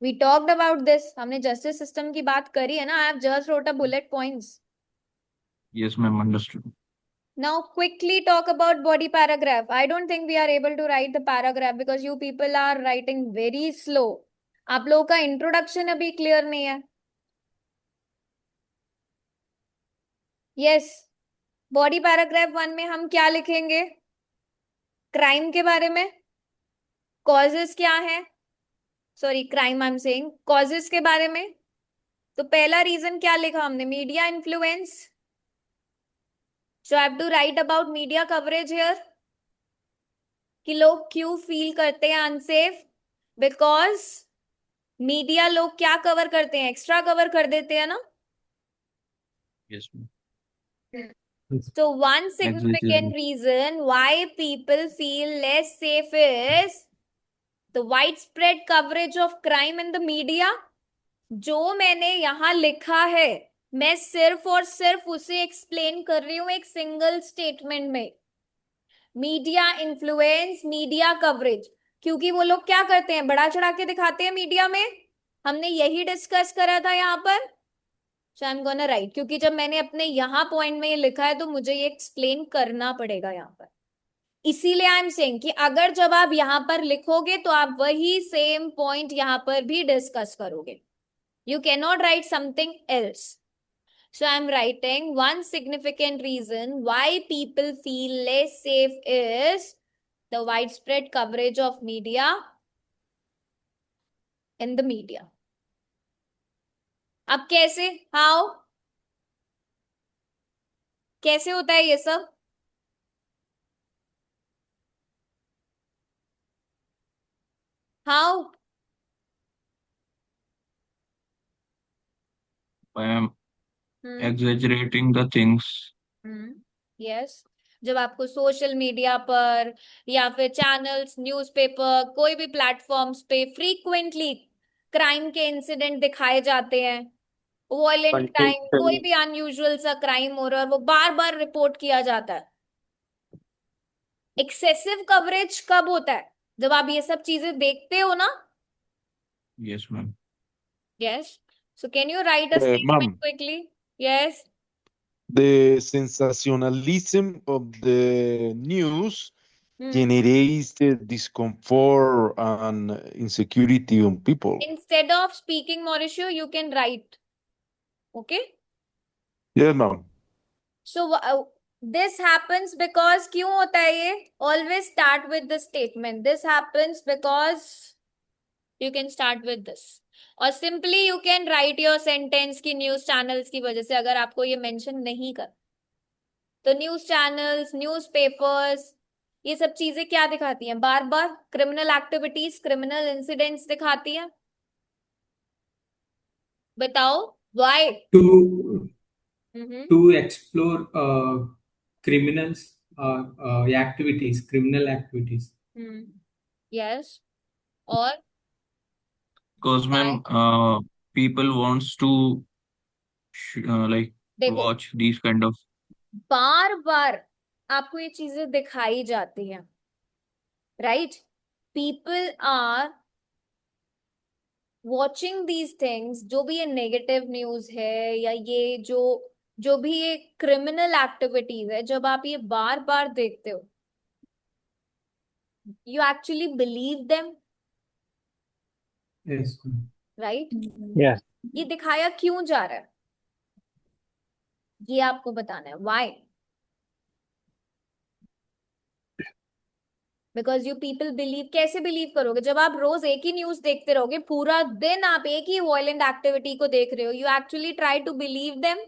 Speaker 1: we talked about this, हमने जस्टिस सिस्टम की बात करी है ना। I have just wrote a bullet points.
Speaker 5: Yes ma'am, understood.
Speaker 1: Now quickly talk about body paragraph. I don't think we are able to write the paragraph because you people are writing very slow. आप लोगों का introduction अभी clear नहीं है। Yes, body paragraph 1 में हम क्या लिखेंगे? क्राइम के बारे में, कॉजेस क्या है, sorry crime I am saying, causes के बारे में। तो पहला रीजन क्या लिखा हमने? Media influence. So I have to write about media coverage here, कि लोग क्यों फील करते हैं अनसेफ, बिकॉज मीडिया लोग क्या कवर करते हैं? एक्स्ट्रा कवर कर देते हैं ना।
Speaker 5: Yes ma'am,
Speaker 1: So one
Speaker 5: exaggeration.
Speaker 1: significant reason why people feel less safe is the widespread coverage of crime in the media. जो मैंने यहाँ लिखा है मैं सिर्फ और सिर्फ उसे एक्सप्लेन कर रही हूं एक सिंगल स्टेटमेंट में। मीडिया इन्फ्लुएंस, मीडिया कवरेज, क्योंकि वो लोग क्या करते हैं? बड़ा चढ़ा के दिखाते हैं मीडिया में। हमने यही डिस्कस करा था यहाँ पर। सो आई एम गोना राइट, क्योंकि जब मैंने अपने यहाँ पॉइंट में ये लिखा है तो मुझे ये एक्सप्लेन करना पड़ेगा यहाँ पर। इसीलिए आई एम सेइंग कि अगर जब आप यहाँ पर लिखोगे तो आप वही सेम पॉइंट यहाँ पर भी डिस्कस करोगे। You can not write something else. So I am writing one significant reason why people feel less safe is the wide spread coverage of media in the media. अब कैसे, how, कैसे होता है ये सब? How?
Speaker 5: Ma'am exaggerating the things।
Speaker 1: यस, जब आपको सोशल मीडिया पर या फिर चैनल्स, न्यूज़पेपर, कोई भी प्लेटफॉर्म्स पे फ्रीक्वेंटली क्राइम के इंसिडेंट दिखाए जाते हैं, वायलेंट क्राइम, कोई भी अनयूजुअल सा क्राइम हो रहा है और वो बार बार रिपोर्ट किया जाता है। एक्सेसिव कवरेज कब होता है? जब आप ये सब चीजें देखते हो ना।
Speaker 5: Yes ma'am.
Speaker 1: Yes, so can you right a statement
Speaker 11: Ma'am,
Speaker 1: quickly? Yes.
Speaker 11: the sensationalism of the news generates discomfort and insecurity on people.
Speaker 1: Instead of speaking Mauricio, you can write. Okay?
Speaker 11: Yes, ma'am.
Speaker 1: So this happens because क्यों होता है ये? Always start with the statement. This happens because you can start with this. और simply you can write your sentence की news channels की वजह से, अगर आपको ये मेंशन नहीं कर, तो न्यूज चैनल्स, न्यूज पेपर्स, ये सब चीजें क्या दिखाती हैं? बार बार क्रिमिनल एक्टिविटीज, क्रिमिनल इंसिडेंट्स दिखाती हैं। बताओ why?
Speaker 4: to explore criminals activities, criminal activities.
Speaker 1: Yes. और
Speaker 5: Because ma'am people wants to like
Speaker 1: देखो,
Speaker 5: watch these kind of।
Speaker 1: बार बार आपको ये चीजें दिखाई जाती हैं, right? People are watching these things, जो भी ये नेगेटिव न्यूज है या ये जो जो भी ये क्रिमिनल एक्टिविटीज है, जब आप ये बार बार देखते हो, you actually believe them,
Speaker 4: Yes, ma'am.
Speaker 1: Right?
Speaker 9: Yes.
Speaker 1: ये दिखाया क्यों जा रहा है, ये आपको बताना है, why? Because you people believe. कैसे बिलीव करोगे जब आप रोज एक ही न्यूज देखते रहोगे, पूरा दिन आप एक ही वायलेंट एक्टिविटी को देख रहे हो, you actually try to believe them.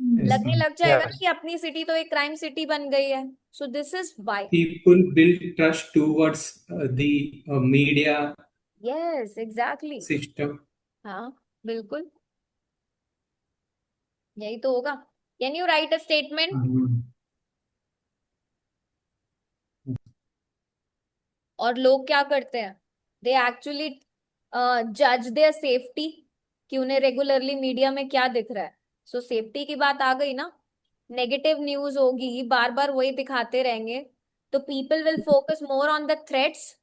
Speaker 4: Yes,
Speaker 1: लगने
Speaker 4: ma'am.
Speaker 1: लग जाएगा ना
Speaker 9: Yes.
Speaker 1: कि अपनी सिटी तो एक क्राइम सिटी बन गई है। So this is why.
Speaker 4: People build trust towards the media
Speaker 1: yes, exactly.
Speaker 4: system.
Speaker 1: हाँ, बिल्कुल, यही तो होगा। Can you right a statement? और लोग क्या करते हैं, दे एक्चुअली जज देयर सेफ्टी, कि उन्हें रेगुलरली मीडिया में क्या दिख रहा है। सो सेफ्टी की बात आ गई ना, नेगेटिव न्यूज होगी, बार बार वही दिखाते रहेंगे, तो people will focus more on the threats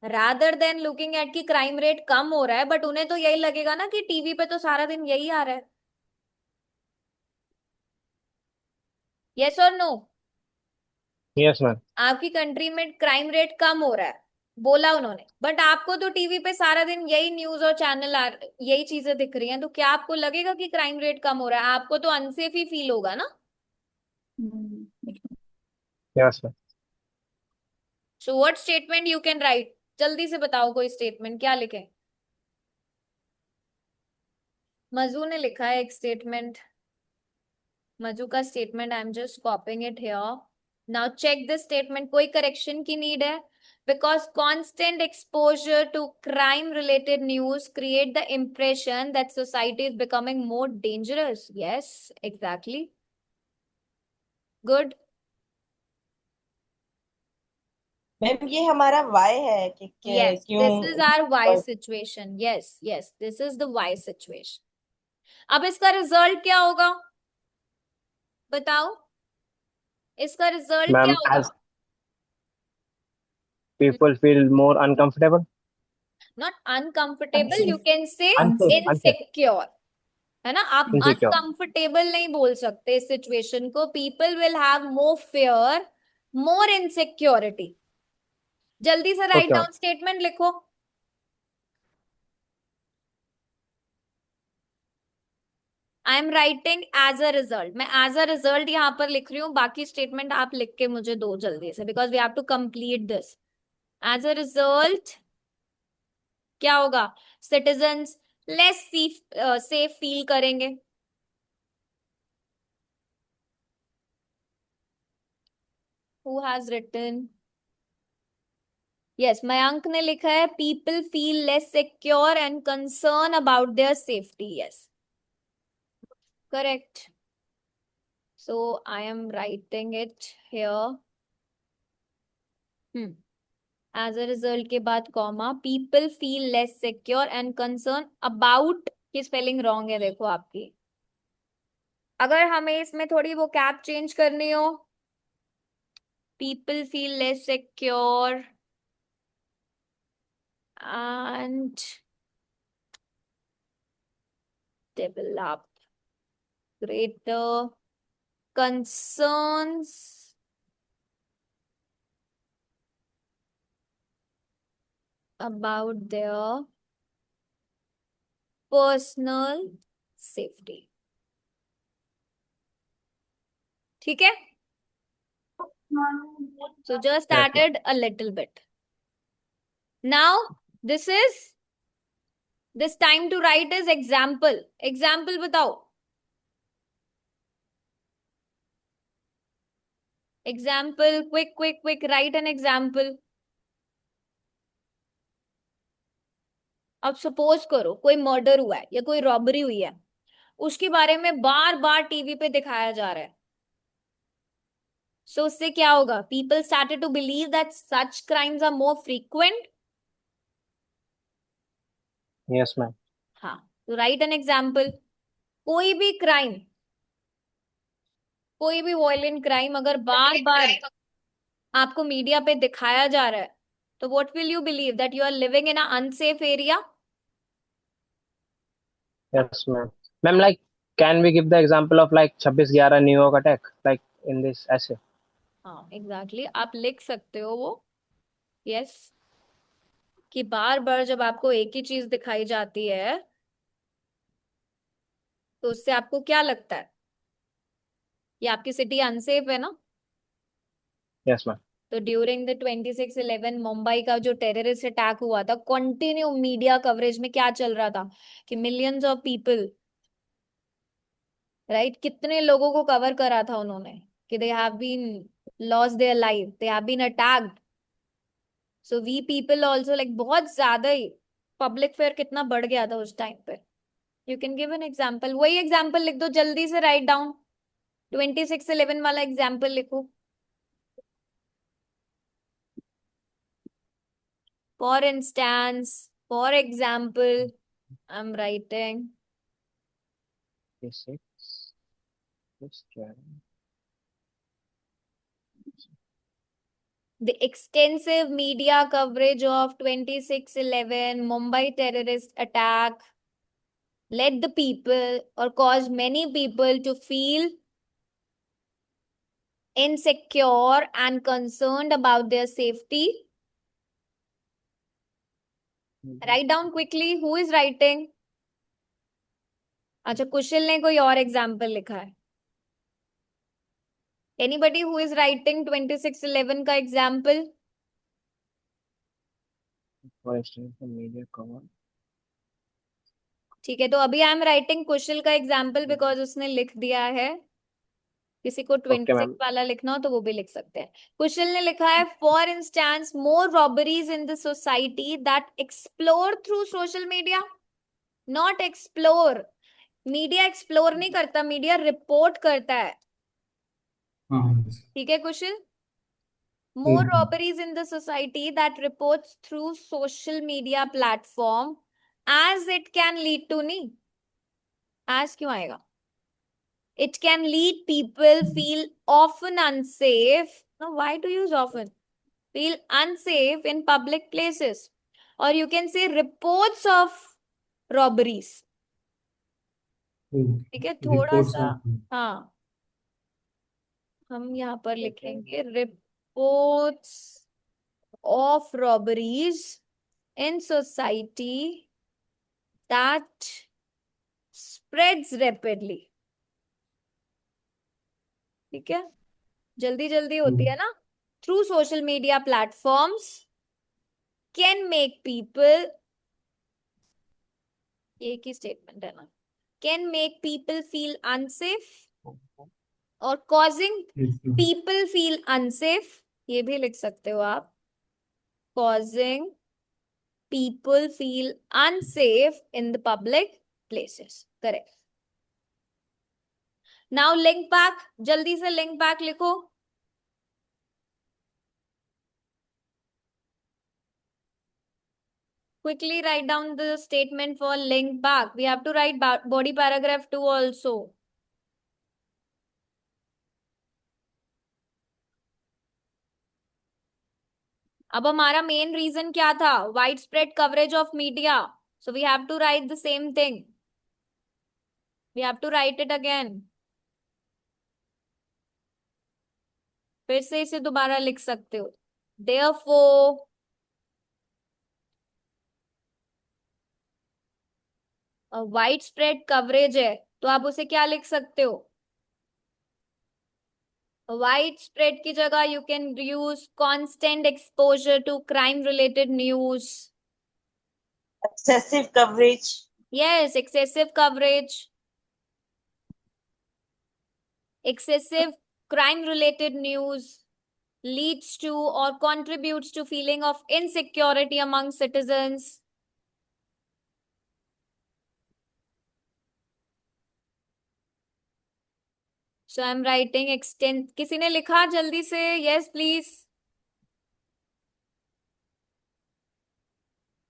Speaker 1: rather than looking at कि क्राइम रेट कम हो रहा है। बट उन्हें तो यही लगेगा ना कि टीवी पे तो सारा दिन यही आ रहा है। यस और नो?
Speaker 9: Yes, ma'am.
Speaker 1: आपकी कंट्री में क्राइम रेट कम हो रहा है, बोला उन्होंने, बट आपको तो टीवी पे सारा दिन यही न्यूज और चैनल यही चीजें दिख रही हैं, तो क्या आपको लगेगा कि क्राइम रेट कम हो रहा है? आपको तो अनसेफ ही फील होगा ना।
Speaker 9: Yes, ma'am.
Speaker 1: So what statement you can right? जल्दी से बताओ कोई स्टेटमेंट, क्या लिखें? मजू ने लिखा है एक स्टेटमेंट, मजू का statement, I am just copying it here. Now check this statement, कोई करेक्शन की नीड है? Because constant exposure to crime related news create the impression that society is becoming more dangerous. Yes, exactly. Good.
Speaker 10: Ma'am ये हमारा Y है कि
Speaker 1: Yes,
Speaker 10: क्यों
Speaker 1: this is our why situation. Yes, yes, this is the why situation. अब इसका result क्या होगा बताओ? इसका रिजल्ट क्या
Speaker 9: Ma'am,
Speaker 1: होगा?
Speaker 9: as people feel more uncomfortable,
Speaker 1: Not uncomfortable, you can say
Speaker 9: unsafe,
Speaker 1: insecure, है ना? आप
Speaker 9: insecure.
Speaker 1: अनकंफर्टेबल नहीं बोल सकते इस सिचुएशन को। People will have more fear, more insecurity. जल्दी से write
Speaker 9: Okay, ma'am.
Speaker 1: Down statement लिखो। I am writing as a result, मैं एज अ रिजल्ट यहां पर लिख रही हूँ, बाकी स्टेटमेंट आप लिख के मुझे दो जल्दी से, because we have to complete this. As a result क्या होगा? सिटीजन्स लेस सेफ फील करेंगे। Who has written? Yes, Mayank ने लिखा है people feel less secure and concern about their safety. Yes, correct. So I am writing it here. As a result के बाद comma, people feel less secure and concern about की spelling wrong है देखो आपकी। अगर हमें इसमें थोड़ी वो कैप चेंज करनी हो, people feel less secure and develop greater concerns about their personal safety. ठीक है? So just
Speaker 9: Yes, ma'am.
Speaker 1: added a little bit. Now this time to write is example. Example बताओ। Example, quick, write an example. अब suppose करो कोई murder हुआ है या कोई रॉबरी हुई है, उसके बारे में बार बार टीवी पे दिखाया जा रहा है। सो उससे क्या होगा? People started to believe that such crimes are more frequent.
Speaker 9: Yes, ma'am.
Speaker 1: हाँ, तो राइट एन एग्जाम्पल। कोई भी क्राइम, कोई भी वायलेंट क्राइम अगर बार बार आपको मीडिया पे दिखाया जा रहा है, तो what will you believe, that you are living in an unsafe area?
Speaker 9: Yes, ma'am. Ma'am, like, can we give the example of like 26/11 New York attack, like in this essay?
Speaker 1: हाँ exactly आप लिख सकते हो वो, yes, कि बार बार जब आपको एक ही चीज दिखाई जाती है तो उससे आपको क्या लगता है, ये आपकी सिटी अनसेफ है ना?
Speaker 9: Yes, ma'am.
Speaker 1: तो ड्यूरिंग द 26/11 मुंबई का जो टेररिस्ट अटैक हुआ था, कंटिन्यू मीडिया कवरेज में क्या चल रहा था कि मिलियंस ऑफ पीपल, राइट, कितने लोगों को कवर करा था उन्होंने कि they have been lost their life, they have been attacked. So we people also like बहुत ज्यादा ही पब्लिक फेयर कितना बढ़ गया था उस टाइम पे। You can give an example, वही एग्जांपल लिख दो जल्दी से, राइट डाउन 26/11 वाला एग्जांपल लिखो। For instance, for example, I'm writing
Speaker 9: 26. Yes, yeah.
Speaker 1: the extensive media coverage of 26/11 Mumbai terrorist attack led the people or caused many people to feel insecure and concerned about their safety. Write down quickly. Who is writing? अच्छा, कुशल ने कोई और example लिखा है? Anybody who is writing 26/11 का example?
Speaker 9: For instance, the media cover.
Speaker 1: ठीक है, तो अभी आई एम राइटिंग कुशल का एग्जाम्पल बिकॉज उसने लिख दिया है। किसी को
Speaker 9: Okay,
Speaker 1: 26
Speaker 9: ma'am.
Speaker 1: वाला लिखना हो तो वो भी लिख सकते हैं। कुशल ने लिखा है for instance more robberies in the society that explore through social media, not explore. Media explore नहीं करता, मीडिया रिपोर्ट करता है। ठीक है Kushal? More robberies in the society that reports through social media platform as it can lead to, नहीं as क्यों आएगा? It can lead people feel often unsafe. No, why to use often? Feel unsafe in public places. Or you can say reports of robberies. ठीक है, थोड़ा सा, हाँ हम यहाँ पर लिखेंगे reports of robberies in society that spreads rapidly. ठीक है, जल्दी जल्दी होती है ना। Through social media platforms can make people, एक ही स्टेटमेंट है ना, can make people feel unsafe और कॉजिंग पीपल फील अनसेफ, ये भी लिख सकते हो आप, causing people feel unsafe in the public places. Correct. Now link back, जल्दी से लिंक बैक लिखो। Quickly write down the statement for link back. We have to write body paragraph 2 also. अब हमारा मेन रीजन क्या था? Wide spread coverage of media. So we have to write the same thing. We have to write it again. फिर से इसे दोबारा लिख सकते हो. Therefore, वाइड स्प्रेड कवरेज है तो आप उसे क्या लिख सकते हो? वाइड स्प्रेड की जगह you can use constant exposure to crime related news.
Speaker 10: Excessive coverage.
Speaker 1: Yes, excessive coverage. Excessive crime related news leads to or contributes to feeling of insecurity among citizens. So I'm writing extend. किसी ने लिखा जल्दी से? Yes, please.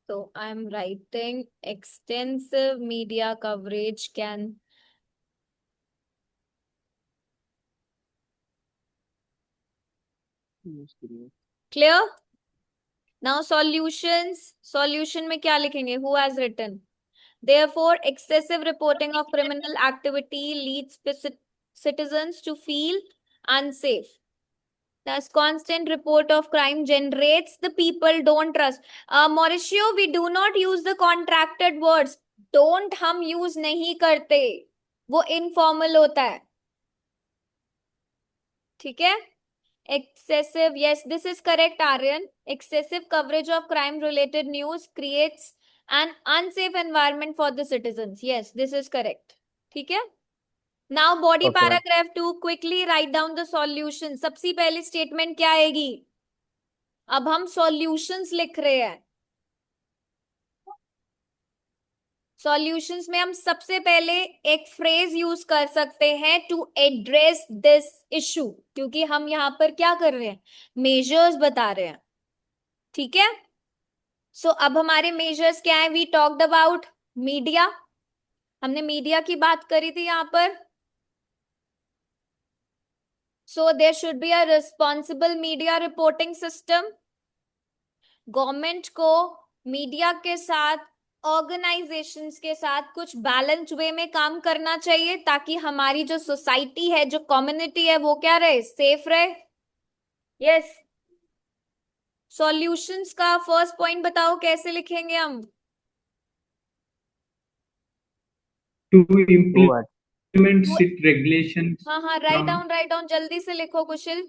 Speaker 1: So I'm writing extensive media coverage can clear? Now solution में क्या लिखेंगे? Who has written therefore excessive reporting of criminal activity leads citizens to feel unsafe. Thus, constant report of crime generates the people don't trust. Mauricio, we do not use the contracted words. Don't हम use नहीं करते, वो informal होता है. ठीक है? Excessive, yes, this is correct, Aryan. Excessive coverage of crime-related news creates an unsafe environment for the citizens. Yes, this is correct. ठीक है? Now body
Speaker 9: Okay, ma'am.
Speaker 1: paragraph 2, quickly write down the solution. सबसे पहली statement क्या आएगी? अब हम solutions लिख रहे हैं. Solutions में हम सबसे पहले एक phrase use कर सकते हैं to address this issue, क्योंकि हम यहाँ पर क्या कर रहे हैं? Measures बता रहे हैं. ठीक है? So अब हमारे measures क्या है? We talked about media. हमने मीडिया की बात करी थी यहाँ पर. So there should be a responsible media reporting system. Government को मीडिया के साथ, ऑर्गेनाइजेशंस के साथ कुछ बैलेंस वे में काम करना चाहिए, ताकि हमारी जो सोसाइटी है, जो कम्युनिटी है, वो क्या रहे? सेफ रहे. यस. सॉल्यूशंस का फर्स्ट पॉइंट बताओ, कैसे लिखेंगे हम?
Speaker 4: To
Speaker 9: Do what?
Speaker 4: implement strict regulations
Speaker 1: हाँ, write down, जल्दी से लिखो Kushal.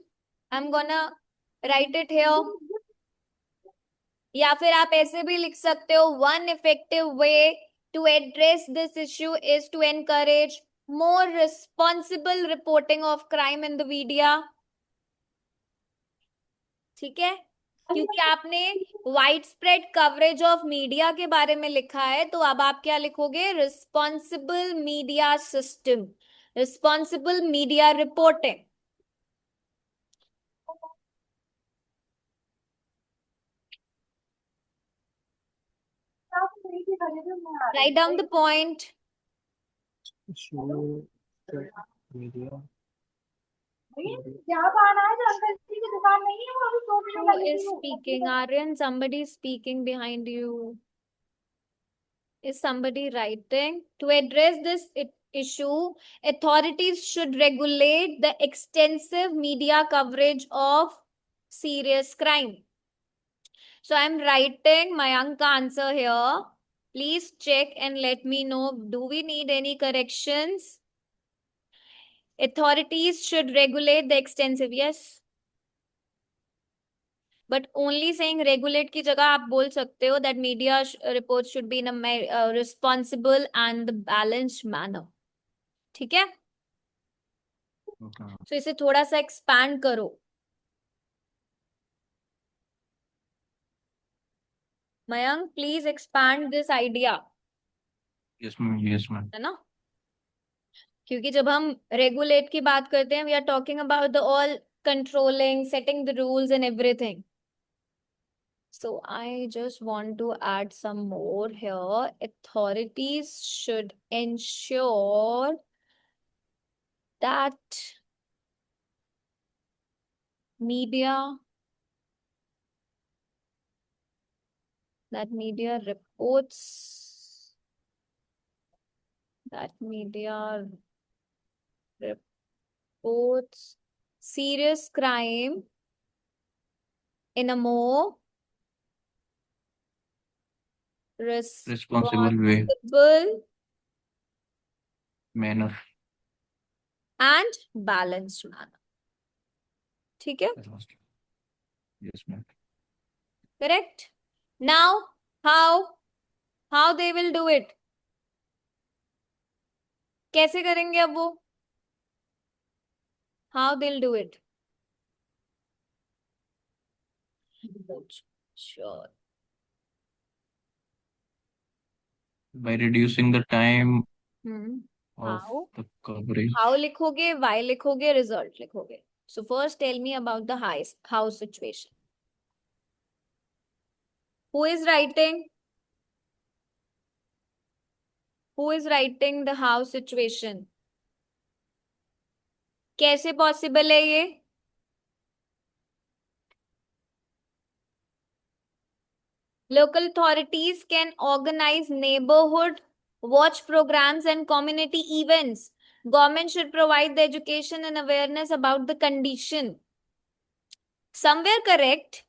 Speaker 1: I am gonna write it here. या फिर आप ऐसे भी लिख सकते हो, one effective way to address this issue is to encourage more responsible reporting of crime in the media. ठीक है? क्योंकि आपने wide spread coverage of media के बारे में लिखा है, तो अब आप क्या लिखोगे? Responsible media system, responsible media reporting. Write down the point.
Speaker 9: Media.
Speaker 1: Who is speaking? Aryan, somebody is speaking behind you. Is somebody writing? To address this issue, authorities should regulate the extensive media coverage of serious crime. So I'm writing Mayank's answer here. Please check and let me know, do we need any corrections? Authorities should regulate the extensive, yes. But only saying regulate की जगह आप बोल सकते हो that media reports should be in a responsible and balanced manner. ठीक है? So इसे थोड़ा सा expand करो. Mayank, please expand this idea.
Speaker 5: Yes, ma'am. Yes, ma'am.
Speaker 1: है ना? क्योंकि जब हम regulate की बात करते हैं, we are talking about the all controlling, setting the rules and everything. So I just want to add some more here. Authorities should ensure that media reports serious crime in a more
Speaker 5: Responsible way, manner.
Speaker 1: and balanced manner. ठीक है?
Speaker 5: Yes, ma'am.
Speaker 1: Correct? Now, how they will do it? कैसे करेंगे अब वो? How they'll do it? Sure.
Speaker 5: By reducing the time of
Speaker 1: How?
Speaker 5: the coverage.
Speaker 1: How लिखोगे? Why लिखोगे? Result लिखोगे. So first tell me about the how situation. Who is writing? Who is writing the how situation? कैसे possible है ये? Local authorities can organize neighborhood watch programs and community events. Government should provide the education and awareness about the condition. Somewhere correct,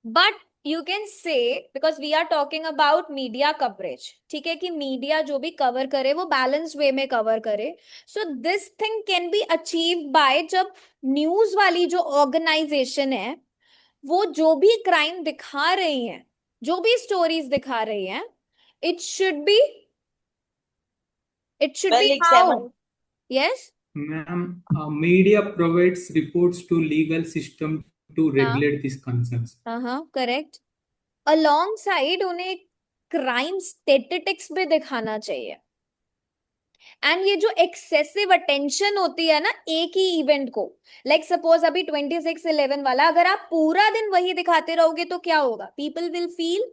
Speaker 1: but you can say, because we are talking about media coverage, ठीक है, कि media जो भी cover करे वो balance way में cover करे. So this thing can be achieve by, जब न्यूज वाली जो ऑर्गेनाइजेशन है वो जो भी क्राइम दिखा रही है, जो भी स्टोरीज दिखा रही है, it should be
Speaker 10: well
Speaker 1: how.
Speaker 10: examined.
Speaker 1: Yes.
Speaker 4: Ma'am, media provides reports to legal system to regulate these concerns.
Speaker 1: Correct. Alongside उन्हें क्राइम स्टैटिस्टिक्स भी दिखाना चाहिए. एंड ये जो एक्सेसिव अटेंशन होती है ना एक ही इवेंट को, लाइक सपोज अभी 26/11 वाला, अगर आप पूरा दिन वही दिखाते रहोगे तो क्या होगा? People will feel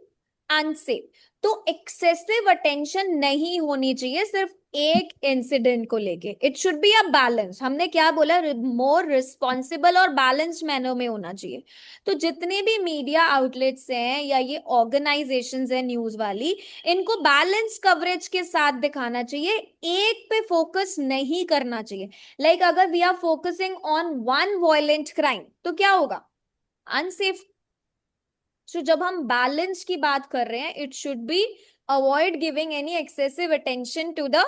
Speaker 1: unsafe. तो एक्सेसिव अटेंशन नहीं होनी चाहिए सिर्फ एक इंसिडेंट को लेके. It should be a balance. हमने क्या बोला? मोर रिस्पॉन्सिबल और बैलेंस मैनर में होना चाहिए. तो जितने भी मीडिया आउटलेट्स हैं या ये ऑर्गेनाइजेशंस हैं न्यूज वाली, इनको बैलेंस कवरेज के साथ दिखाना चाहिए, एक पे फोकस नहीं करना चाहिए. लाइक अगर we are focusing on one violent crime तो क्या होगा? अनसेफ. सो जब हम बैलेंस की बात कर रहे हैं, it should be avoid giving any excessive attention to the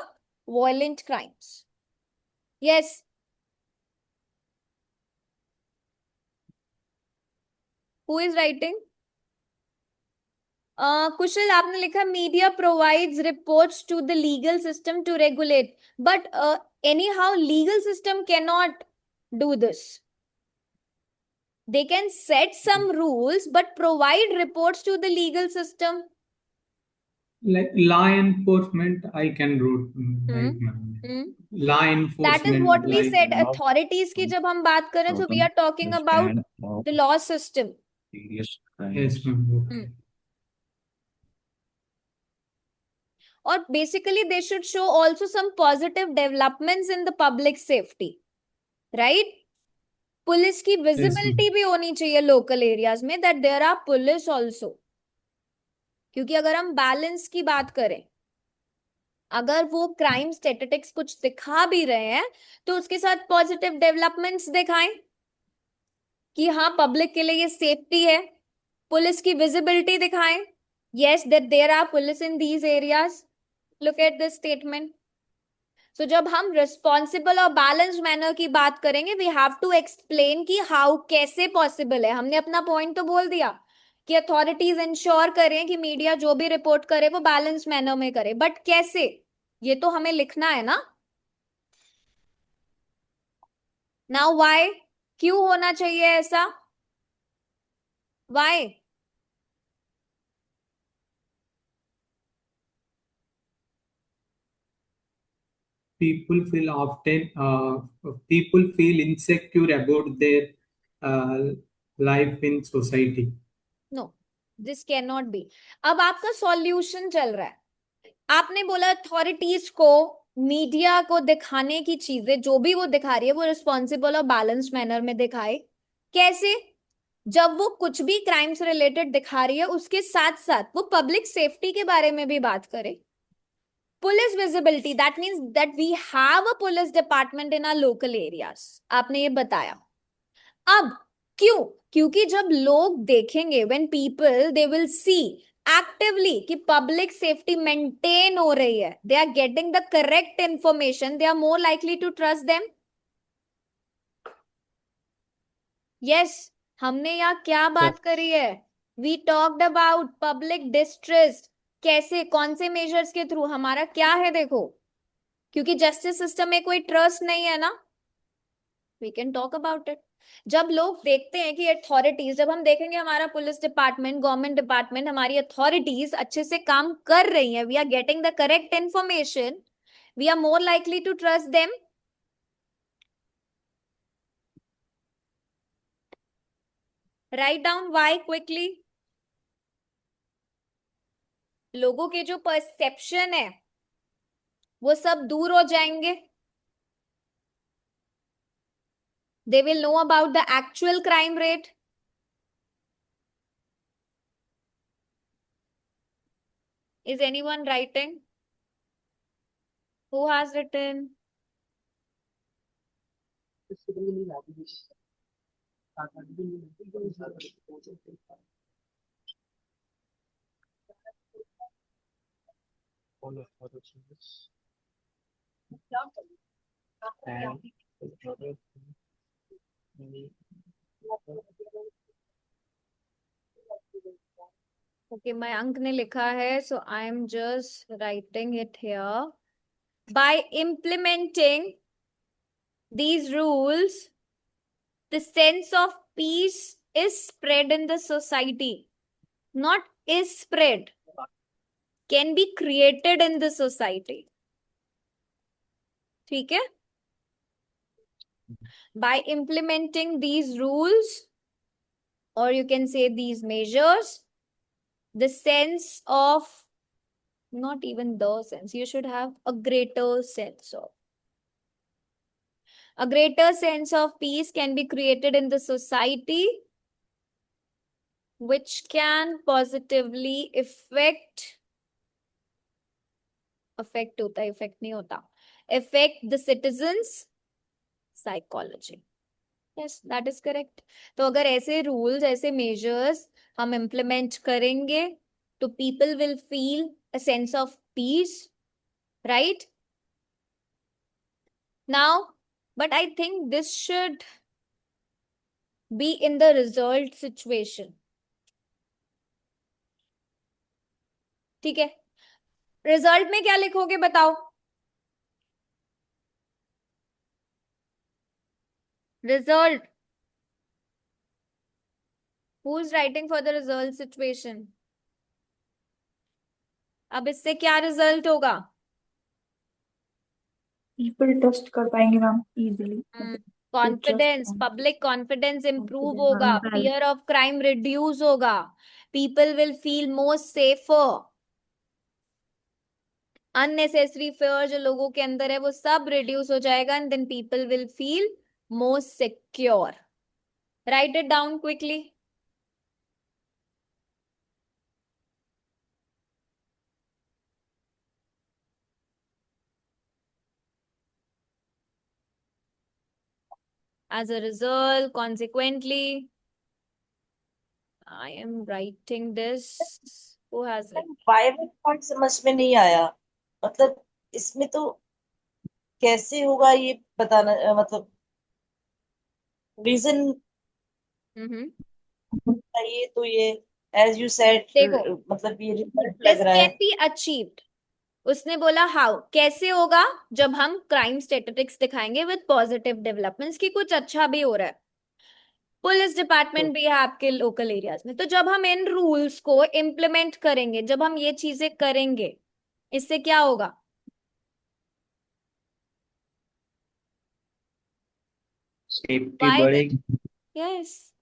Speaker 1: violent crimes. Yes. Who is writing? Kushal आपने लिखा media provides reports to the legal system to regulate, but anyhow legal system can not do this. They can set some rules but provide reports to the legal system.
Speaker 4: Like law enforcement, I can root. Right, ma'am. Law enforcement.
Speaker 1: That is what we
Speaker 4: like,
Speaker 1: said. Authorities की जब हम बात करें, so we are talking about the law system.
Speaker 5: Serious
Speaker 4: Yes,
Speaker 5: crimes.
Speaker 4: ma'am.
Speaker 1: Or basically they should show also some positive developments in the public safety, right? Police की visibility भी होनी चाहिए local areas में, that there are police also. क्योंकि अगर हम balance की बात करें, अगर वो क्राइम स्टैटिस्टिक्स कुछ दिखा भी रहे हैं तो उसके साथ पॉजिटिव डेवलपमेंट्स दिखाएं कि हाँ पब्लिक के लिए ये सेफ्टी है. पुलिस की विजिबिलिटी दिखाएं, yes that there are police in these areas. Look at this statement. So जब हम रिस्पॉन्सिबल और बैलेंस्ड मैनर की बात करेंगे, वी हैव टू एक्सप्लेन कि हाउ, कैसे पॉसिबल है. हमने अपना पॉइंट तो बोल दिया कि अथॉरिटीज इंश्योर करें कि मीडिया जो भी रिपोर्ट करे वो बैलेंस्ड मैनर में करे, बट कैसे, ये तो हमें लिखना है ना. नाउ व्हाई, क्यों होना चाहिए ऐसा? Why?
Speaker 4: People feel insecure about their life in society.
Speaker 1: No, this cannot be. अब आपका सॉल्यूशन चल रहा है. आपने बोला अथॉरिटीज को मीडिया को दिखाने की चीजें जो भी वो दिखा रही है वो रिस्पॉन्सिबल और बैलेंस्ड मैनर में दिखाए. कैसे? जब वो कुछ भी क्राइम से रिलेटेड दिखा रही है उसके साथ साथ वो पब्लिक सेफ्टी के बारे में भी बात करे. Police visibility, that means that we have a police department in our local areas. आपने ये बताया. अब क्यों? क्योंकि जब लोग देखेंगे, when people they will see actively कि पब्लिक सेफ्टी मेंटेन हो रही है, they are getting the correct information, they are more likely to trust them. Yes. हमने यहाँ क्या बात करी है? We talked about public distress. कैसे, कौन से मेजर्स के थ्रू? हमारा क्या है देखो, क्योंकि जस्टिस सिस्टम में कोई ट्रस्ट नहीं है ना, we can talk about it. जब लोग देखते हैं कि अथॉरिटीज, जब हम देखेंगे हमारा पुलिस डिपार्टमेंट, गवर्नमेंट डिपार्टमेंट, हमारी अथॉरिटीज अच्छे से काम कर रही हैं, we are getting the correct information, we are more likely to trust them. Write down why quickly. लोगों के जो परसेप्शन है वो सब दूर हो जाएंगे. They will know about the actual crime rate. Is anyone writing? Who has written? Okay, Mayank ने लिखा है, so I am just writing it here. By implementing these rules, the sense of peace is spread in the society. Not is spread, can be created in the society. ठीक है? By implementing these rules, or you can say these measures, the sense of, not even the sense, you should have a greater sense of peace can be created in the society, which can positively affect the citizens' psychology. Yes, that is correct. तो अगर ऐसे rules, ऐसे measures हम implement करेंगे, तो people will feel a sense of peace, right? Now, but I think this should be in the result situation. ठीक है? Result में क्या लिखोगे बताओ? Result. Who's writing for the result situation? अब इससे क्या result होगा?
Speaker 2: People trust कर पाएंगे ma'am easily.
Speaker 1: Confidence, public confidence improve होगा, fear of crime reduce होगा, people will feel more safer. Unnecessary fear जो लोगों के अंदर है वो सब reduce हो जाएगा, and then people will feel more secure. Write it down quickly. As a result, consequently, I am writing this. Who has it?
Speaker 10: Viral point समझ में नहीं आया, मतलब इसमें तो कैसे होगा ये बताना, मतलब रीजन चाहिए, तो ये एज यू सेड
Speaker 1: देखो,
Speaker 10: मतलब ये रिजल्ट
Speaker 1: this
Speaker 10: लग रहा है।
Speaker 1: can be achieved. उसने बोला हाउ, कैसे होगा? जब हम क्राइम स्टैटिस्टिक्स दिखाएंगे विद पॉजिटिव डेवलपमेंट्स की कुछ अच्छा भी हो रहा है, पुलिस डिपार्टमेंट भी है आपके लोकल एरियाज में, तो जब हम इन रूल्स को इम्प्लीमेंट करेंगे, जब हम ये चीजें करेंगे, इससे क्या होगा?
Speaker 7: सेफ्टी बढ़ेगी।
Speaker 1: Yes.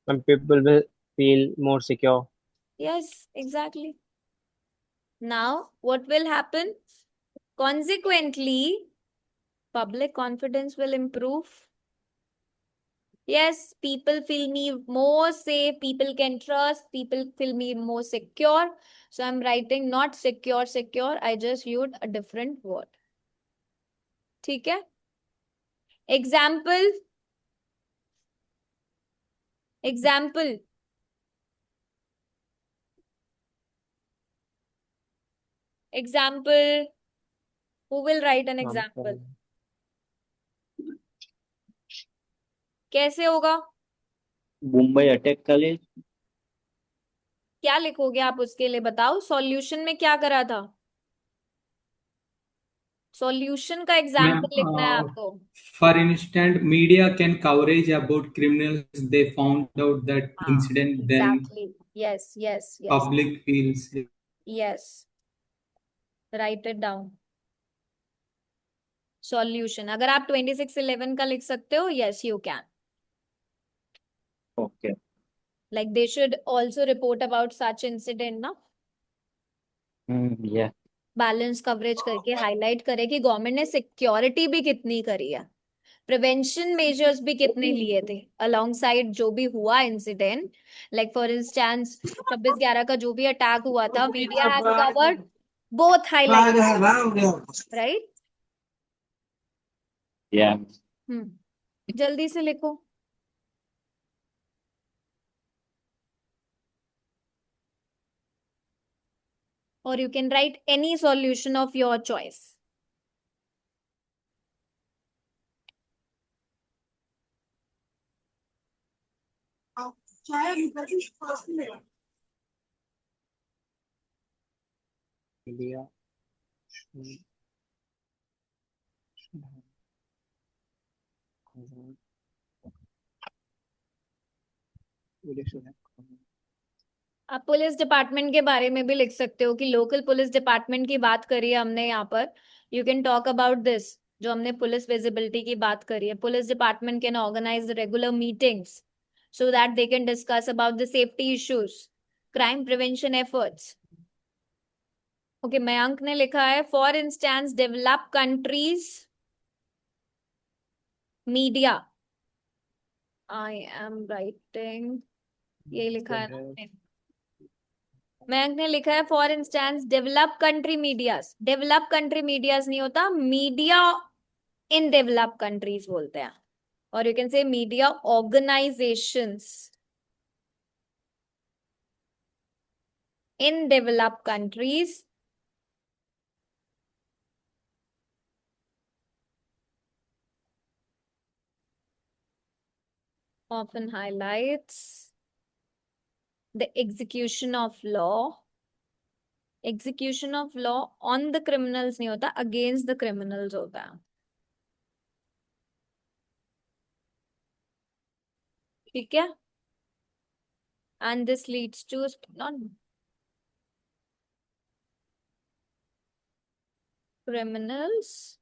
Speaker 9: And people will feel more secure.
Speaker 1: Yes, exactly. Now, what will happen? Consequently, public confidence will improve. Yes, people feel me more safe, people can trust, people feel me more secure. So I'm writing not secure, I just used a different word. ठीक है? Example. Who will write an example? कैसे होगा?
Speaker 7: Mumbai attack college.
Speaker 1: क्या लिखोगे आप उसके लिए बताओ? सॉल्यूशन में क्या करा था? सॉल्यूशन का एग्जाम्पल लिखना है आपको.
Speaker 4: For instance, media can coverage about criminals. They found out that incident.
Speaker 1: Exactly.
Speaker 4: Then
Speaker 1: Yes.
Speaker 4: public feels.
Speaker 1: Yes. Write it down. Solution. अगर आप 2611 का लिख सकते हो, yes you can.
Speaker 7: Okay.
Speaker 1: Like they should also report about such incident, ना?
Speaker 7: Yeah.
Speaker 1: Balance coverage करके highlight करे कि गवर्नमेंट ने सिक्योरिटी भी कितनी करी है. प्रिवेंशन मेजर्स भी कितने लिए थे अलोंग साइड जो भी हुआ इंसिडेंट, लाइक फॉर इंस्टेंस 26/11 का जो भी अटैक हुआ था, media has covered both highlight, right?
Speaker 7: Yeah.
Speaker 1: जल्दी से लिखो. Or you can write any solution of your choice.
Speaker 9: India.
Speaker 1: आप पुलिस डिपार्टमेंट के बारे में भी लिख सकते हो कि लोकल पुलिस डिपार्टमेंट की बात करी है हमने यहाँ पर. You can talk about this. जो हमने पुलिस विजिबिलिटी की बात करी है, police department can organise regular meetings so that they can discuss about the safety issues, crime prevention efforts. Okay, Mayank ने लिखा है for instance developed countries media. I am writing. ये लिखा है ना. मयंक ने लिखा है for instance develop country medias. Develop country medias नहीं होता, मीडिया इन डेवलप कंट्रीज बोलते हैं. और you can say media organisations in develop countries often highlights the execution of law. Execution of law on the criminals नहीं होता, against the criminals होता है. ठीक है? And this leads to not criminals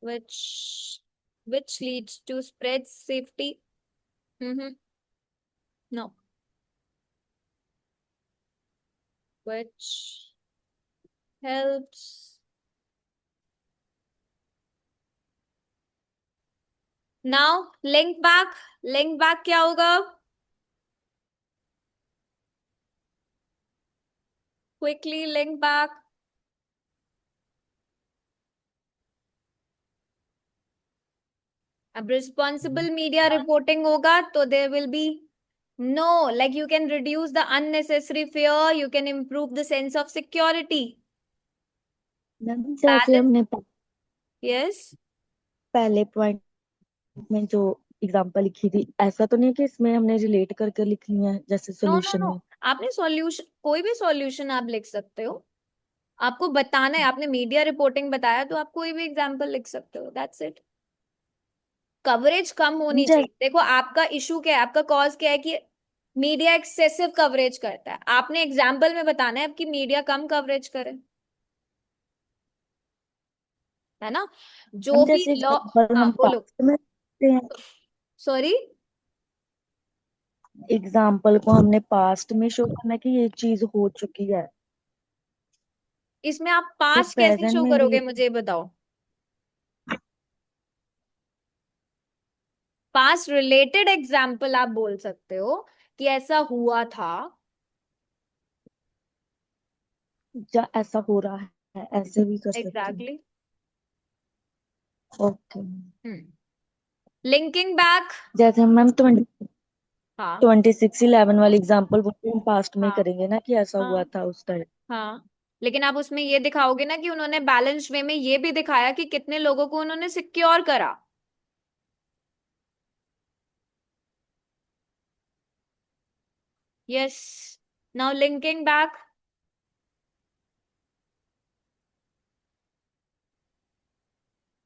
Speaker 1: which leads to spread safety. No. Which helps. Now link back. Link back क्या होगा? Quickly link back. अब responsible media reporting होगा तो there will be no, like you can reduce the unnecessary fear, you can improve the sense of security.
Speaker 6: जैसे हमने
Speaker 1: Yes.
Speaker 6: पहले point में जो एग्जांपल लिखी थी, ऐसा तो नहीं कि इसमें हमने रिलेट करके लिख लिया है जैसे सॉल्यूशन में.
Speaker 1: आपने सॉल्यूशन, कोई भी सॉल्यूशन आप लिख सकते हो. आपको बताना है, आपने मीडिया रिपोर्टिंग बताया तो आप कोई भी एग्जांपल लिख सकते हो. That's it. कवरेज कम होनी चाहिए. देखो आपका इशू क्या है, आपका कॉज क्या है कि मीडिया एक्सेसिव कवरेज करता है. आपने एग्जाम्पल में बताना है कि मीडिया कम कवरेज करे, है ना? जो भी लॉ. हाँ बोलो. सॉरी,
Speaker 6: एग्जाम्पल को हमने पास्ट में शो करना कि ये चीज हो चुकी है.
Speaker 1: इसमें आप पास्ट कैसे शो करोगे मुझे बताओ. पास्ट रिलेटेड एग्जाम्पल आप बोल सकते हो कि ऐसा हुआ था
Speaker 6: या ऐसा हो रहा है, ऐसे भी कर सकते हैं.
Speaker 1: एग्जैक्टली.
Speaker 6: ओके.
Speaker 1: Linking back.
Speaker 6: जैसे हम मैम 26/11 वाली एग्जांपल वो हम पास्ट में
Speaker 1: हाँ.
Speaker 6: करेंगे ना कि ऐसा हुआ था उस टाइम.
Speaker 1: हाँ, लेकिन आप उसमें ये दिखाओगे ना कि उन्होंने बैलेंस वे में ये भी दिखाया कि कितने लोगों को उन्होंने सिक्योर करा. Yes. Now linking back.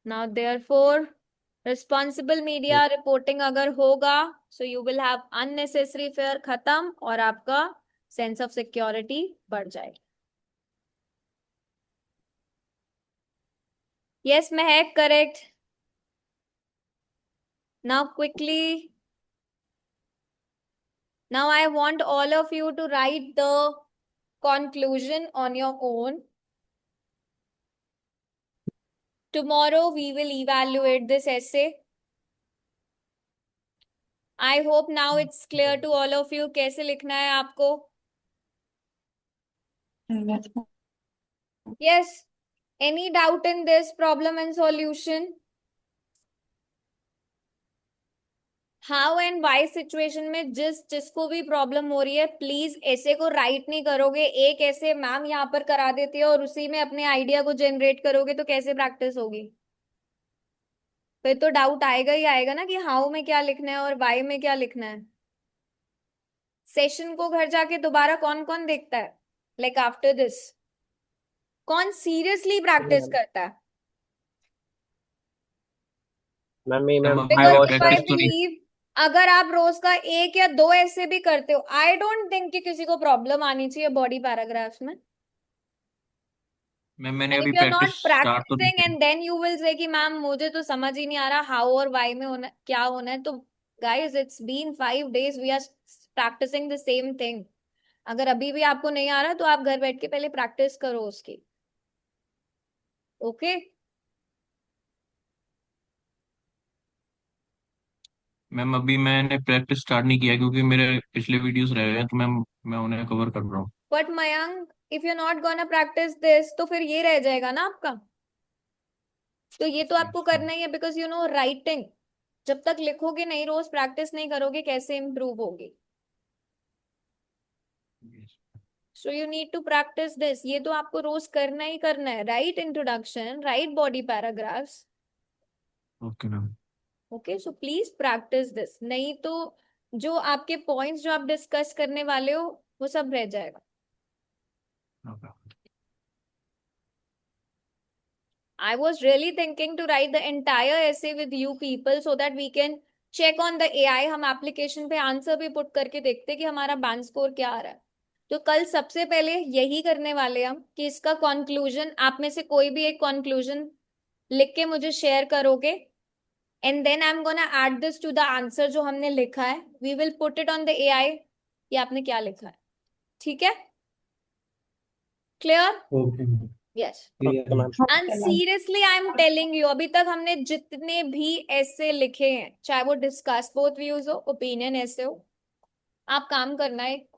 Speaker 1: Now therefore responsible media reporting अगर होगा so you will have unnecessary fair खत्म और आपका सेंस ऑफ सिक्योरिटी बढ़ जाएगा. Yes, Mehak, correct. Now quickly. Now I want all of you to write the conclusion on your own. Tomorrow we will evaluate this essay. I hope now it's clear to all of you कैसे लिखना है आपको. Yes. Any doubt in this problem and solution? How and why situation में जिसको भी problem हो रही है, प्लीज ऐसे को राइट नहीं करोगे. एक ऐसे मैम यहाँ पर करा देती है और उसी में अपने आइडिया को जनरेट करोगे तो कैसे प्रैक्टिस होगी. फिर तो डाउट आएगा ही आएगा ना कि हाउ में क्या लिखना है और वाई में क्या लिखना है. सेशन को घर जाके दोबारा कौन कौन देखता है, लाइक आफ्टर दिस कौन सीरियसली प्रैक्टिस करता है?
Speaker 9: Ma'am
Speaker 5: ma'am
Speaker 9: I
Speaker 1: because
Speaker 9: was
Speaker 1: if I
Speaker 5: practice तो नहीं.
Speaker 1: बिलीव अगर आप रोज का 1 या 2 ऐसे भी करते हो, आई डोंट थिंक कि किसी को प्रॉब्लम आनी चाहिए बॉडी पैराग्राफ्स में.
Speaker 5: मैम मैंने
Speaker 1: And
Speaker 5: अभी
Speaker 1: if you're
Speaker 5: practice
Speaker 1: not
Speaker 5: start तो नहीं
Speaker 1: practicing and then you will say कि मैम मुझे तो समझ ही नहीं आ रहा हाउ और वाई में होना क्या होना है, तो guys it's been 5 days we are practicing the same thing. अगर अभी भी आपको नहीं आ रहा तो आप घर बैठ के पहले प्रैक्टिस करो उसकी. ओके
Speaker 5: मैम अभी मैंने प्रैक्टिस स्टार्ट नहीं किया क्योंकि मेरे पिछले वीडियोस रह गए हैं, तो मैम मैं उन्हें कवर कर रहा हूँ.
Speaker 1: But Mayank if you not gonna practice this तो फिर ये रह जाएगा ना आपका. तो ये तो आपको करना ही है बिकॉज यू नो राइटिंग जब तक लिखोगे नहीं, रोज प्रैक्टिस नहीं करोगे, कैसे इंप्रूव होगी. So you need to practise this. ये तो आपको रोज करना ही करना है. Write introduction, write body paragraphs.
Speaker 5: Okay ma'am.
Speaker 1: Okay so please practise this. नहीं तो जो आपके पॉइंट्स जो आप डिस्कस करने वाले हो वो सब रह जाएगा. I was really thinking to write the entire essay with you people so that we can check on the AI. हम एप्लीकेशन पे आंसर भी पुट करके देखते कि हमारा बैंड स्कोर क्या आ रहा है. तो कल सबसे पहले यही करने वाले हम कि इसका कंक्लूजन, आप में से कोई भी एक कंक्लूजन लिख के मुझे शेयर करोगे and then I am gonna add this to the answer जो हमने लिखा है. We will put it on the AI कि आपने क्या लिखा है. ठीक है? Clear?
Speaker 4: Okay ma'am.
Speaker 1: Yes.
Speaker 9: okay, ma'am.
Speaker 1: And seriously I am telling you, अभी तक हमने जितने भी ऐसे लिखे हैं, चाहे वो डिस्कस बोथ व्यूज हो, ओपिनियन ऐसे हो, आप काम करना है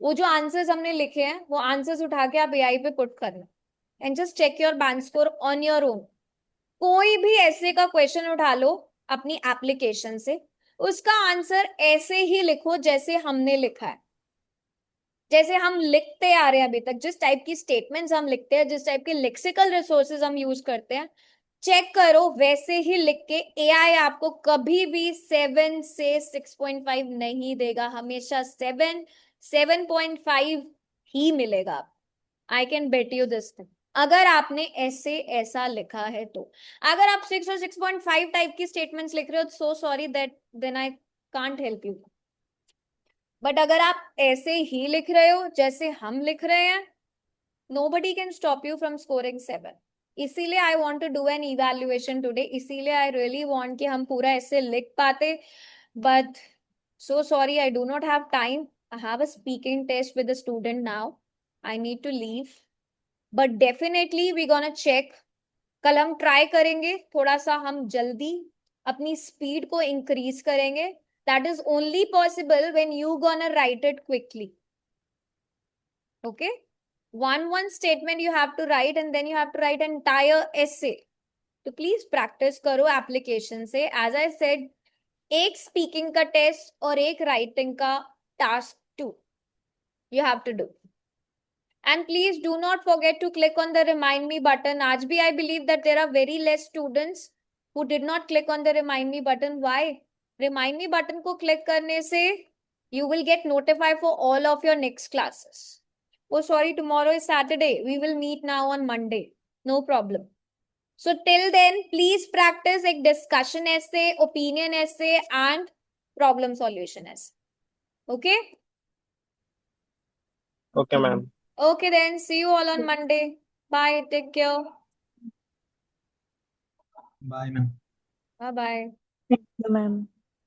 Speaker 1: वो जो आंसर्स हमने लिखे हैं वो आंसर्स उठा के आप AI पे पुट करना and just check your band score on your own. कोई भी ऐसे का क्वेश्चन उठा लो अपनी एप्लीकेशन से, उसका आंसर ऐसे ही लिखो जैसे हमने लिखा है, जैसे हम लिखते आ रहे हैं अभी तक. जिस टाइप की स्टेटमेंट्स हम लिखते हैं, जिस टाइप के लेक्सिकल रिसोर्सेज हम यूज करते हैं, चेक करो वैसे ही लिख के. AI आपको कभी भी 7 से 6.5 नहीं देगा, हमेशा 7, 7.5 ही मिलेगा. I can bet you this thing. अगर आपने ऐसा लिखा है तो. अगर आप 6 और 6.5 टाइप की स्टेटमेंट्स लिख रहे हो, so sorry that then I can't help you. But अगर आप ऐसे ही लिख रहे हो जैसे हम लिख रहे हैं, nobody can stop you from scoring 7. इसीलिए I want to do an evaluation today. इसीलिए I really want कि हम पूरा ऐसे लिख पाते. But so sorry, I do not have time. I have a speaking test with a student now. I need to leave. But definitely we gonna check. कल हम try करेंगे थोड़ा सा हम जल्दी अपनी स्पीड को इंक्रीज करेंगे. That is only possible when you gonna write it quickly. Okay? One statement you have to write and then you have to write an entire essay. तो please practice करो application से. As I said, एक speaking का test और एक writing का task 2 you have to do. And please do not forget to click on the remind me button. आज भी I believe that there are very less students who did not click on the remind me button. Why? Remind me button को click करने से you will get notified for all of your next classes. Oh, sorry, tomorrow is Saturday. We will meet now on Monday. No problem. So till then, please practice a discussion essay, opinion essay, and problem solution essay. Okay?
Speaker 9: Okay, ma'am.
Speaker 1: Okay then. See you all on Monday. Bye. Take care.
Speaker 4: Bye, ma'am.
Speaker 1: Bye bye.
Speaker 6: Thank you, ma'am.